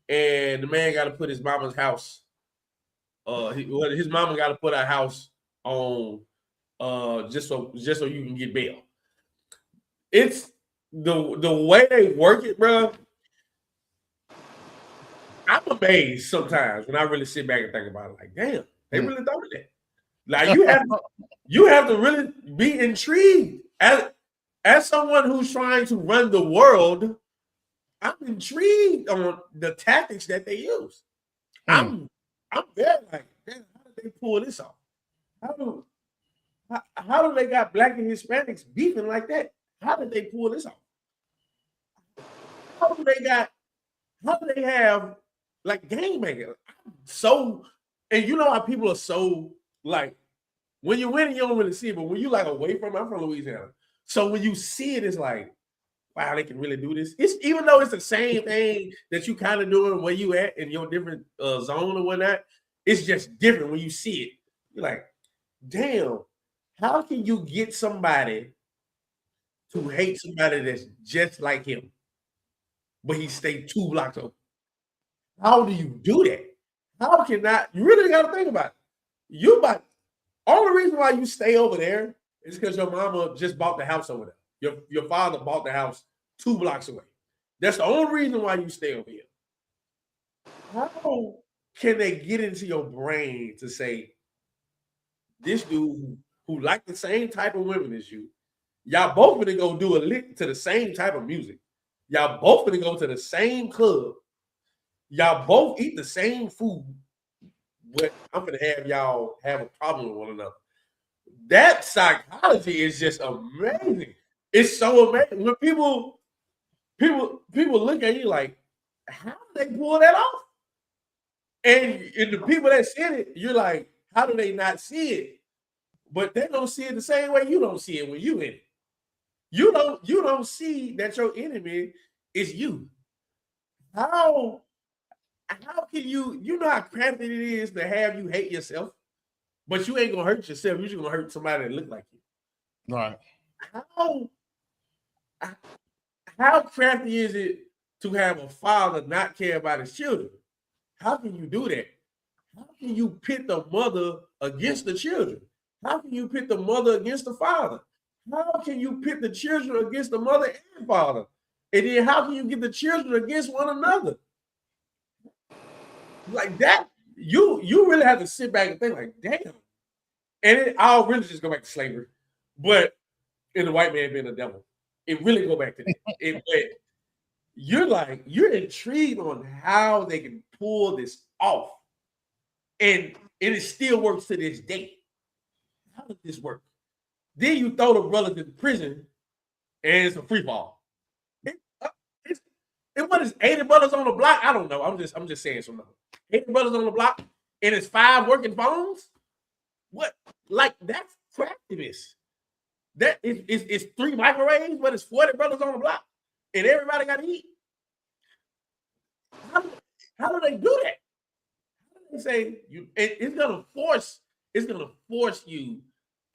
K: and the man got to put his mama's house. His mama got to put a house on, just so you can get bail. It's the way they work it, bro. I'm amazed sometimes when I really sit back and think about it. Like, damn, they really thought of that. Like you have to really be intrigued as someone who's trying to run the world. I'm intrigued on the tactics that they use. I'm very like, damn, how did they pull this off? How do they got black and Hispanics beefing like that? How did they pull this off? How do they have like gang banging? And you know how people are so like, when you win, you don't really see it, but when you like away from, I'm from Louisiana, so when you see it, it's like, wow, they can really do this. It's even though it's the same thing that you kind of doing where you at in your different zone or whatnot, it's just different when you see it. You're like, damn, how can you get somebody to hate somebody that's just like him, but he stayed 2 blocks over? How do you do that? How can not? You really got to think about it. Only reason why you stay over there is because your mama just bought the house over there. Your father bought the house 2 blocks away. That's the only reason why you stay over here. How can they get into your brain to say, this dude who like the same type of women as you, y'all both gonna go do a lick to the same type of music. Y'all both gonna go to the same club. Y'all both eat the same food. But I'm gonna have y'all have a problem with one another. That psychology is just amazing. It's so amazing. When people look at you like, how do they pull that off? And the people that see it, you're like, how do they not see it? But they don't see it the same way you don't see it when you in it. You don't see that your enemy is you. How can you know how crafty it is to have you hate yourself, but you ain't gonna hurt yourself, you're just gonna hurt somebody that look like you.
J: Right.
K: How crafty is it to have a father not care about his children? How can you do that? How can you pit the mother against the children? How can you pit the mother against the father? How can you pit the children against the mother and father? And then how can you get the children against one another? Like that, you really have to sit back and think like, damn. And I'll really just go back to slavery. But in the white man being the devil, it really go back to that. But you're intrigued on how they can pull this off. And it still works to this day. How does this work? Then you throw the brothers in prison and it's a free fall. What is 80 brothers on the block? I don't know. I'm just saying some numbers. 80 brothers on the block and it's 5 working phones? What? Like that's craftiness. That is 3 microwaves, but it's 40 brothers on the block and everybody got to eat. How do they do that? How do they say it's gonna force you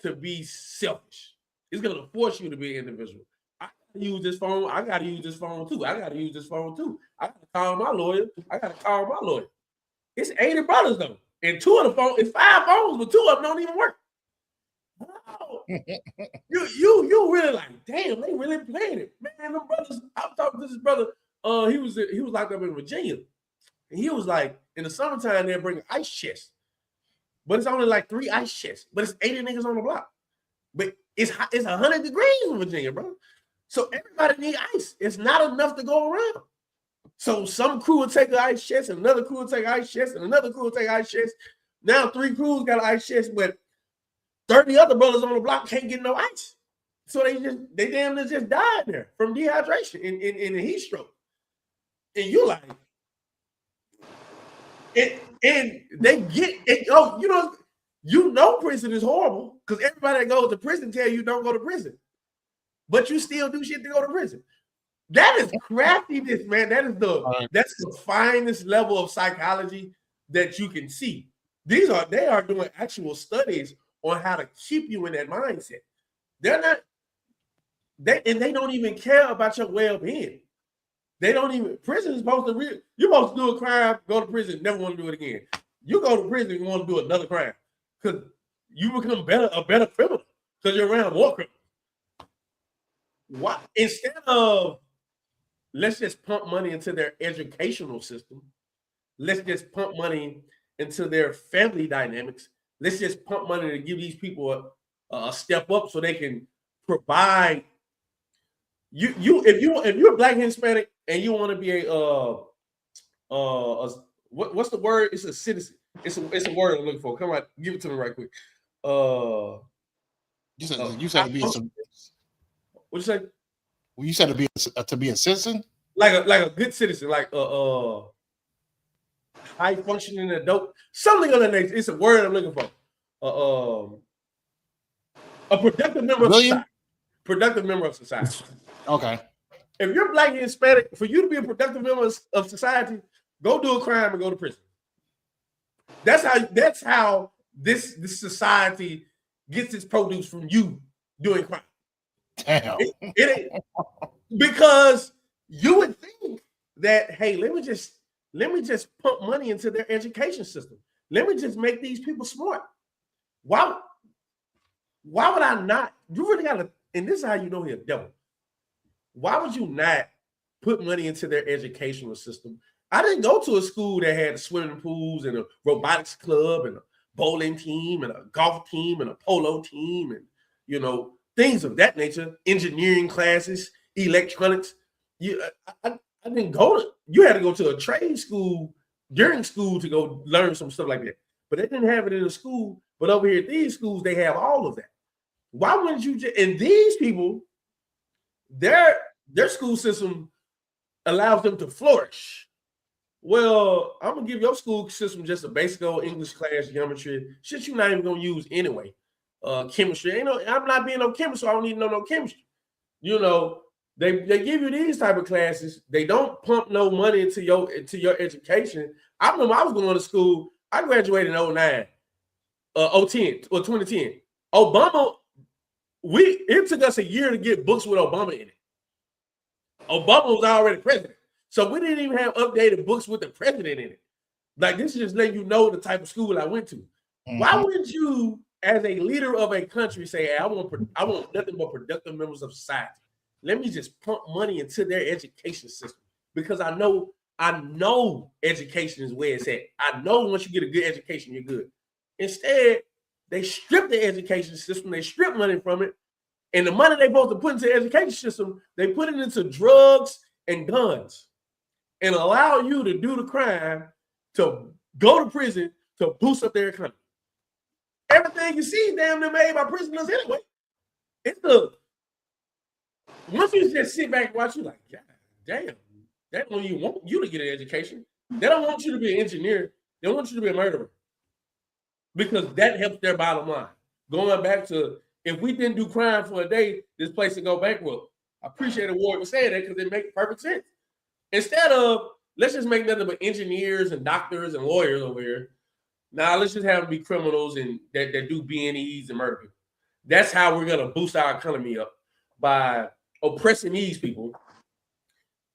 K: to be selfish. It's gonna force you to be an individual. I gotta use this phone. I gotta use this phone too. I gotta use this phone too. I gotta call my lawyer. It's 80 brothers though, and 2 of the phones. It's 5 phones, but 2 of them don't even work. Wow. you really like, damn, they really playing it, man. Them brothers. I'm talking to this brother. He was locked up in Virginia, and he was like, in the summertime they're bringing ice chests, but it's only like 3 ice chests, but it's 80 niggas on the block. But it's 100 degrees in Virginia, bro. So everybody need ice. It's not enough to go around. So some crew will take an ice chest, and another crew will take ice chest, and another crew will take ice chest. Now 3 crews got an ice chest, but 30 other brothers on the block can't get no ice. So they damn near just died there from dehydration in a heat stroke. And you like, and they get it. Oh, you know prison is horrible because everybody that goes to prison tell you don't go to prison, but you still do shit to go to prison. That is craftiness, man. That's the finest level of psychology that you can see. They are doing actual studies on how to keep you in that mindset. They don't even care about your well-being. They don't even, prison is supposed to, you're supposed to do a crime, go to prison, never want to do it again. You go to prison, you want to do another crime because you become a better criminal because you're around more criminals. What? Instead of, let's just pump money into their educational system, let's just pump money into their family dynamics, let's just pump money to give these people a step up so they can provide. If you're Black and Hispanic and you want to be what's the word? It's a citizen. It's a word I'm looking for. Come on, give it to me right quick.
J: You said to be some.
K: What'd you say?
J: Well, you said to be a citizen,
K: like a good citizen, like high functioning adult, something of that nature. It's a word I'm looking for. A productive member of society. Productive member of society. Okay. If you're Black and Hispanic, for you to be a productive member of society, go do a crime and go to prison. That's how this society gets its produce from you doing crime.
J: Damn.
K: It ain't, because you would think that, hey, let me just pump money into their education system. Let me just make these people smart. Why would I not? You really gotta, and this is how you know he's a devil. Why would you not put money into their educational system? I didn't go to a school that had swimming pools and a robotics club and a bowling team and a golf team and a polo team and, you know, things of that nature, engineering classes, electronics. I didn't go to, you had to go to a trade school during school to go learn some stuff like that. But they didn't have it in the school. But over here at these schools, they have all of that. Why wouldn't you just, and these people, their school system allows them to flourish. Well, I'm gonna give your school system just a basic old English class, geometry, shit you're not even gonna use anyway. Chemistry, you know, I'm not being no chemist, so I don't need to know no chemistry. You know, they give you these type of classes. They don't pump no money into your education. I remember I was going to school. I graduated in 09, 010 or 2010. Obama, it took us a year to get books with Obama in it. Obama was already president. So we didn't even have updated books with the president in it. Like, this is just letting you know the type of school I went to. Mm-hmm. Why wouldn't you, as a leader of a country, say, hey, I want nothing but productive members of society? Let me just pump money into their education system, because I know education is where it's at. I know once you get a good education, you're good. Instead, they strip the education system. They strip money from it. And the money they're supposed to put into the education system, they put it into drugs and guns and allow you to do the crime, to go to prison, to boost up their economy. Everything you see, damn near made by prisoners anyway. Once you just sit back and watch, you like, God damn, they don't even want you to get an education. They don't want you to be an engineer. They want you to be a murderer, because that helps their bottom line. Going back to, if we didn't do crime for a day, this place would go bankrupt. I appreciate the Ward for saying that, because it makes perfect sense. Instead of, let's just make nothing but engineers and doctors and lawyers over here. Now let's just have them be criminals and that do B&Es and murder people. That's how we're going to boost our economy up, by oppressing these people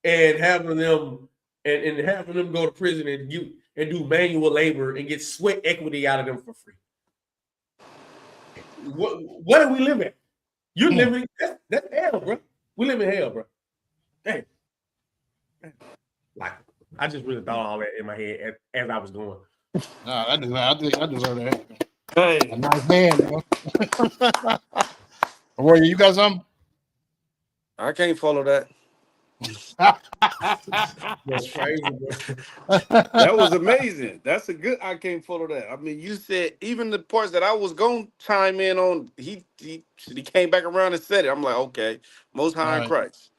K: and having them go to prison and do manual labor and get sweat equity out of them for free. What do we live in? You're living, that's hell, bro. We live in hell, bro. Damn. Like, I just really thought all that in my head as I was going.
J: Nah, I deserve that. Hey, a nice man, man. Warrior, you got something?
L: I can't follow that.
K: That's crazy, bro.
L: That was amazing. That's a good. I can't follow that. I mean, you said even the parts that I was going to chime in on, he came back around and said it. I'm like, okay, Most High in Christ.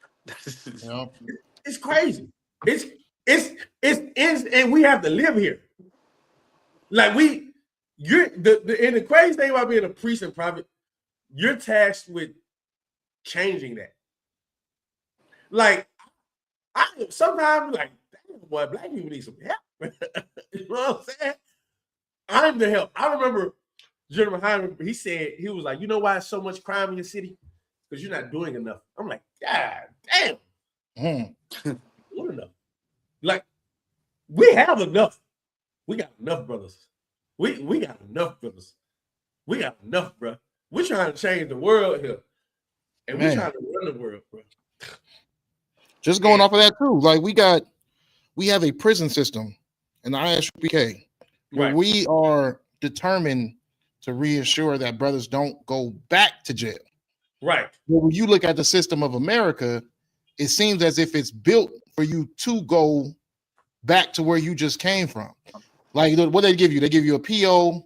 K: It's crazy. It's and we have to live here. Like, and the crazy thing about being a priest and prophet, you're tasked with changing that. Like, I sometimes like, damn, boy, black people need some help. You know what I'm saying? I'm the help. I remember General Hyman, he said, he was like, you know why there's so much crime in your city? Because you're not doing enough. I'm like, God damn. What enough? Like, we have enough. We got enough, brothers. We got enough, brothers. We got enough, bro. We're trying to change the world here. And we're trying to run the world, bro.
J: Just going off of that too, like we have a prison system in the Isupk where we are determined to reassure that brothers don't go back to jail.
K: Right.
J: But when you look at the system of America, it seems as if it's built for you to go back to where you just came from. Like, what they give you? They give you a PO.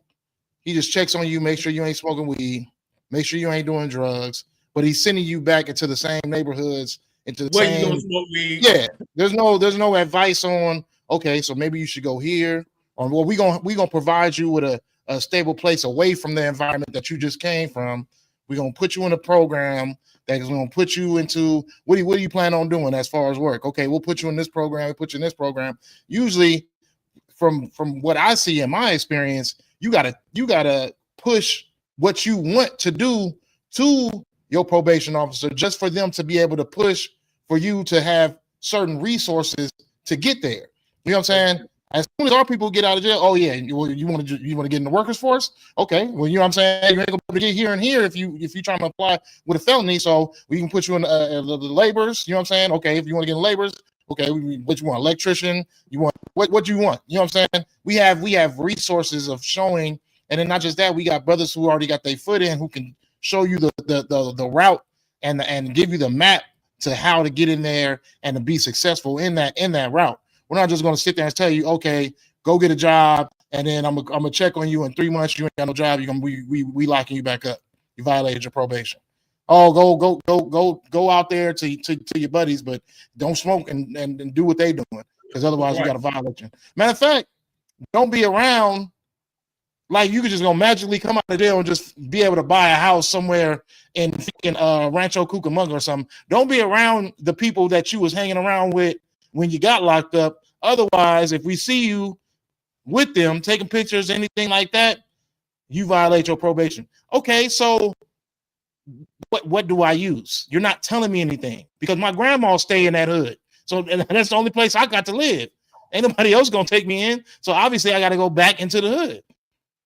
J: He just checks on you, make sure you ain't smoking weed, make sure you ain't doing drugs, but he's sending you back into the same neighborhoods. Into the same,
K: you gonna smoke weed?
J: Yeah, there's no advice on, okay, so maybe you should go here, or well, we gonna provide you with a stable place away from the environment that you just came from. We're gonna put you in a program that is gonna put you into what do you plan on doing as far as work? Okay, we'll put you in this program, we'll put you in this program. Usually, from what I see in my experience, you gotta push what you want to do to your probation officer, just for them to be able to push for you to have certain resources to get there. You know what I'm saying? As soon as our people get out of jail, oh yeah, you want to get in the workers force? Okay, well, you know what I'm saying? You ain't gonna be able to get here and here if you trying to apply with a felony. So we can put you in the laborers. You know what I'm saying? Okay, if you want to get in laborers, okay, what you want? Electrician? You want what you want? You know what I'm saying? We have resources of showing, and then not just that, we got brothers who already got their foot in who can show you the route and give you the map to how to get in there and to be successful in that route. We're not just going to sit there and tell you, okay, go get a job, and then I'm gonna check on you in 3 months. You ain't got no job. We locking you back up. You violated your probation. Oh, go out there to your buddies, but don't smoke and do what they doing, because otherwise you got a violation. Matter of fact, don't be around like you could just go magically come out of jail and just be able to buy a house somewhere in Rancho Cucamonga or something. Don't be around the people that you was hanging around with when you got locked up. Otherwise, if we see you with them taking pictures, anything like that, you violate your probation. Okay, so what do I use? You're not telling me anything, because my grandma stay in that hood. So and that's the only place I got to live. Ain't nobody else gonna take me in. So obviously I got to go back into the hood.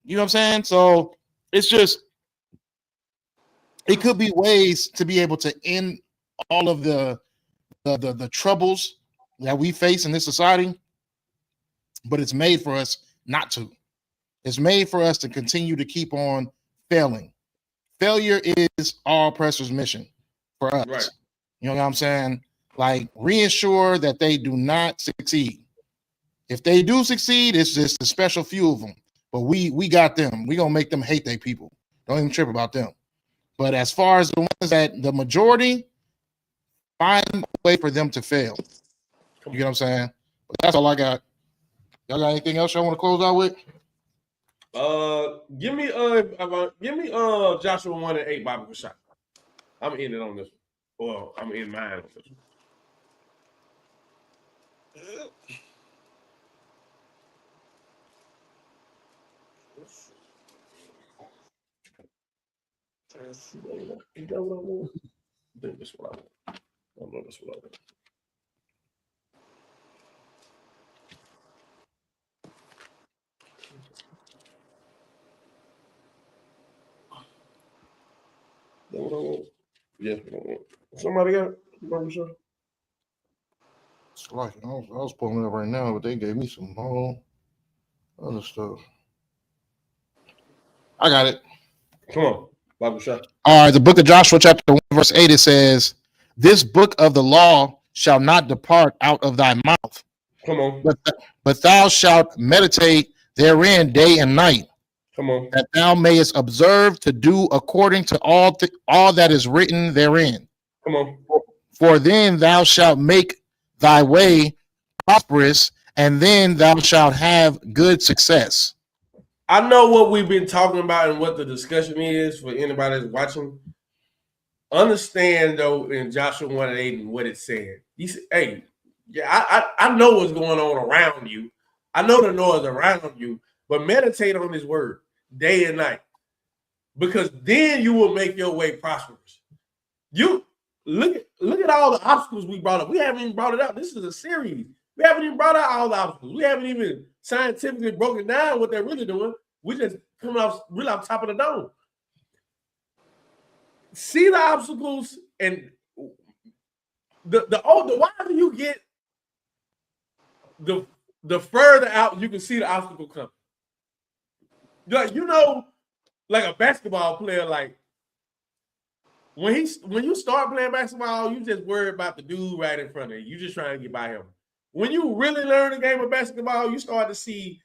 J: You know what I'm saying? So it's just, it could be ways to be able to end all of the troubles that we face in this society, but it's made for us not to. It's made for us to continue to keep on failing. Failure is our oppressor's mission for us. Right. You know what I'm saying? Like, reassure that they do not succeed. If they do succeed, it's just a special few of them. But we got them. We gonna make them hate their people. Don't even trip about them. But as far as the ones that the majority, find a way for them to fail. You know what I'm saying? But that's all I got. Y'all got anything else y'all want to close out with?
K: Give me Joshua 1 and 8 Bible shot. I'm ending on this one. Well, I'm in mine on this one. You know what I want? I think this is what I want. I don't know this what I want. What I want? Yeah, what I want. Somebody got it?
J: It's like I was pulling it up right now, but they gave me some whole other stuff. I got it.
K: Come on, Bible shot.
J: All right, the book of Joshua, chapter 1, verse 8, it says, "This book of the law shall not depart out of thy mouth.
K: Come on.
J: But thou shalt meditate therein day and night.
K: Come on.
J: That thou mayest observe to do according to all that is written therein.
K: Come on.
J: For then thou shalt make thy way prosperous, and then thou shalt have good success."
K: I know what we've been talking about and what the discussion is for anybody that's watching. Understand, though, in Joshua 1 and 8 and what it said. He said, hey, yeah, I know what's going on around you. I know the noise around you, but meditate on his word day and night, because then you will make your way prosperous. You look at all the obstacles we brought up. We haven't even brought it up. This is a series. We haven't even brought out all the obstacles. We haven't even scientifically broken down what they're really doing. We just coming off really off top of the dome. See the obstacles, and the wider you get, the further out you can see the obstacle coming. Like, you know, like a basketball player, like when you start playing basketball, you just worry about the dude right in front of you. You just trying to get by him. When you really learn the game of basketball, you start to see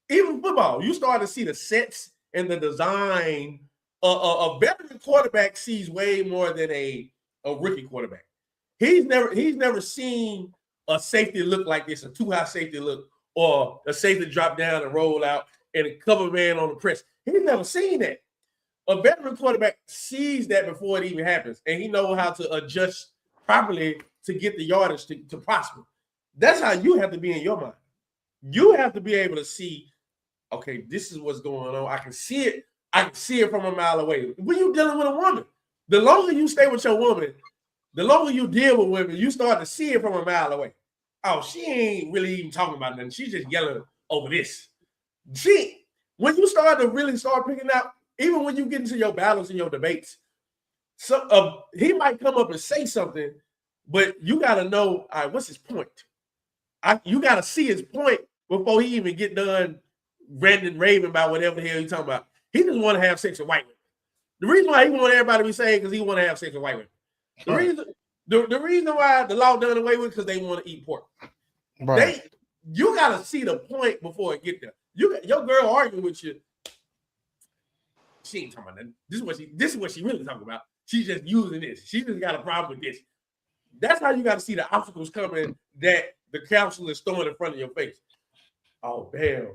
K: even football. You start to see the sets and the design. A veteran quarterback sees way more than a rookie quarterback. He's never seen a safety look like this, a two-high safety look, or a safety drop down and roll out and a cover man on the press. He's never seen that. A veteran quarterback sees that before it even happens, and he knows how to adjust properly to get the yardage to prosper. That's how you have to be in your mind. You have to be able to see, okay, this is what's going on. I can see it. I can see it from a mile away. When you're dealing with a woman, The longer you stay with your woman, the longer you deal with women, you start to see it from a mile away. Oh, she ain't really even talking about nothing. She's just yelling over this. When you start to really start picking out, even when you get into your battles and your debates, he might come up and say something, but you got to know, all right, what's his point? You got to see his point before he even get done ranting, raving about whatever the hell he's talking about. He just want to have sex with white women. The reason why he want everybody to be saying because he want to have sex with white women. The reason why the law done away with because they want to eat pork. Right. You got to see the point before it get there. Your girl arguing with you. She ain't talking about nothing. This is what she really talking about. She's just using this. She just got a problem with this. That's how you got to see the obstacles coming that the council is throwing in front of your face. Oh, damn.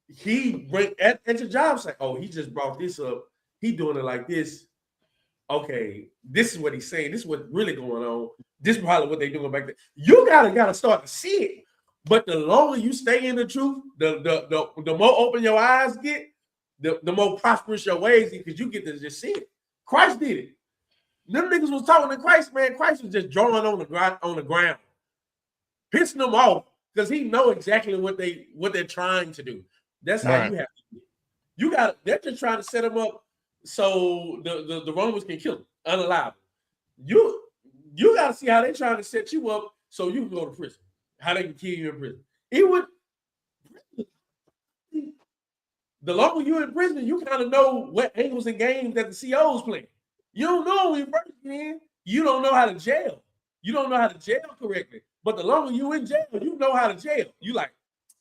K: He at your job say, oh, he just brought this up. He doing it like this. Okay, this is what he's saying. This is what's really going on. This is probably what they doing back there. You gotta start to see it. But the longer you stay in the truth, the more open your eyes get, the more prosperous your ways because you get to just see it. Christ did it. Them niggas was talking to Christ, man. Christ was just drawing on the ground, pissing them off because he know exactly what they're trying to do. That's how you have to do it. They're just trying to set him up so the Romans can kill him, unalive him. You got to see how they're trying to set you up so you can go to prison. How they can kill you in prison. The longer you're in prison, you kind of know what angles and games that the CO's playing. You don't know when you first get in. You don't know how to jail. You don't know how to jail correctly. But the longer you in jail, you know how to jail. You like,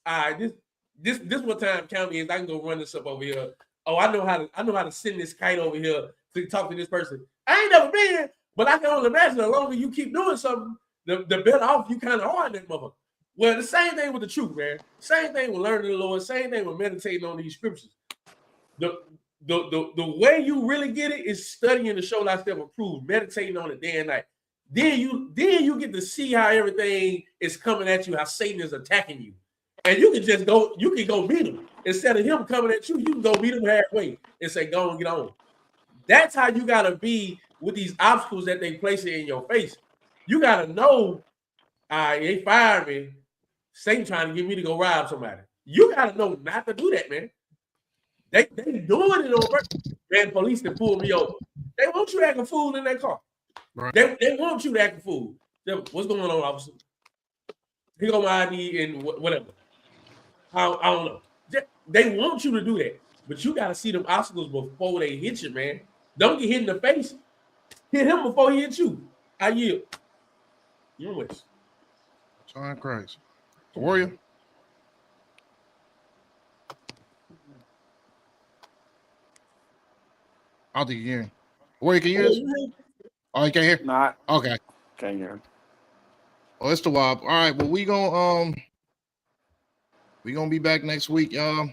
K: all right, this what time count is. I can go run this up over here. Oh, I know how to send this kite over here to talk to this person. I ain't never been, but I can only imagine the longer you keep doing something, the better off you kind of are in that motherfucker. Well, the same thing with the truth, man. Same thing with learning the Lord. Same thing with meditating on these scriptures. The way you really get it is studying to show thyself approved, meditating on it day and night. Then you get to see how everything is coming at you, how Satan is attacking you. And you can go meet him. Instead of him coming at you, you can go meet him halfway and say, go and get on. That's how you gotta be with these obstacles that they place in your face. You gotta know, they fired me. Satan trying to get me to go rob somebody. You gotta know not to do that, man. They doing it over. Man, police that pulled me over. They want you acting fool in that car. Right. They want you to act a fool. What's going on, officer? Here go my ID and whatever. I don't know. They want you to do that, but you got to see them obstacles before they hit you, man. Don't get hit in the face. Hit him before he hits you. I yield. You're with.
J: Son Christ. Warrior. I don't think you can hear. Warrior, can you hear us? Oh, you can't hear?
L: Not.
J: Okay.
L: Can't hear.
J: Oh, it's the Wob. All right, well, we gonna be back next week, y'all.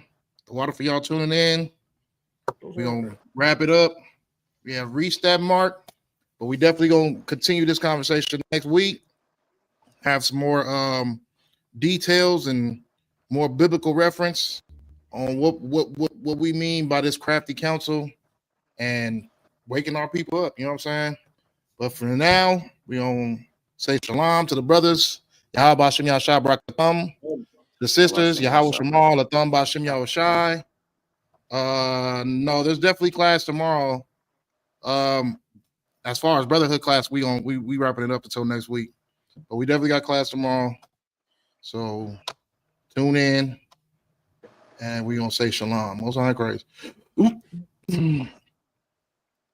J: The water for y'all tuning in. We're gonna wrap it up. We have reached that mark, but we definitely gonna continue this conversation next week. Have some more details and more biblical reference on what we mean by this crafty council and waking our people up. You know what I'm saying? But for now, we gonna say shalom to the brothers. Yahweh Bashem Yahshai Barakatam. The sisters, Yahweh Shemal, Atham Bashem Yahushai. No, there's definitely class tomorrow. As far as brotherhood class, we wrapping it up until next week. But we definitely got class tomorrow. So tune in and we're gonna say shalom. Most high Christ.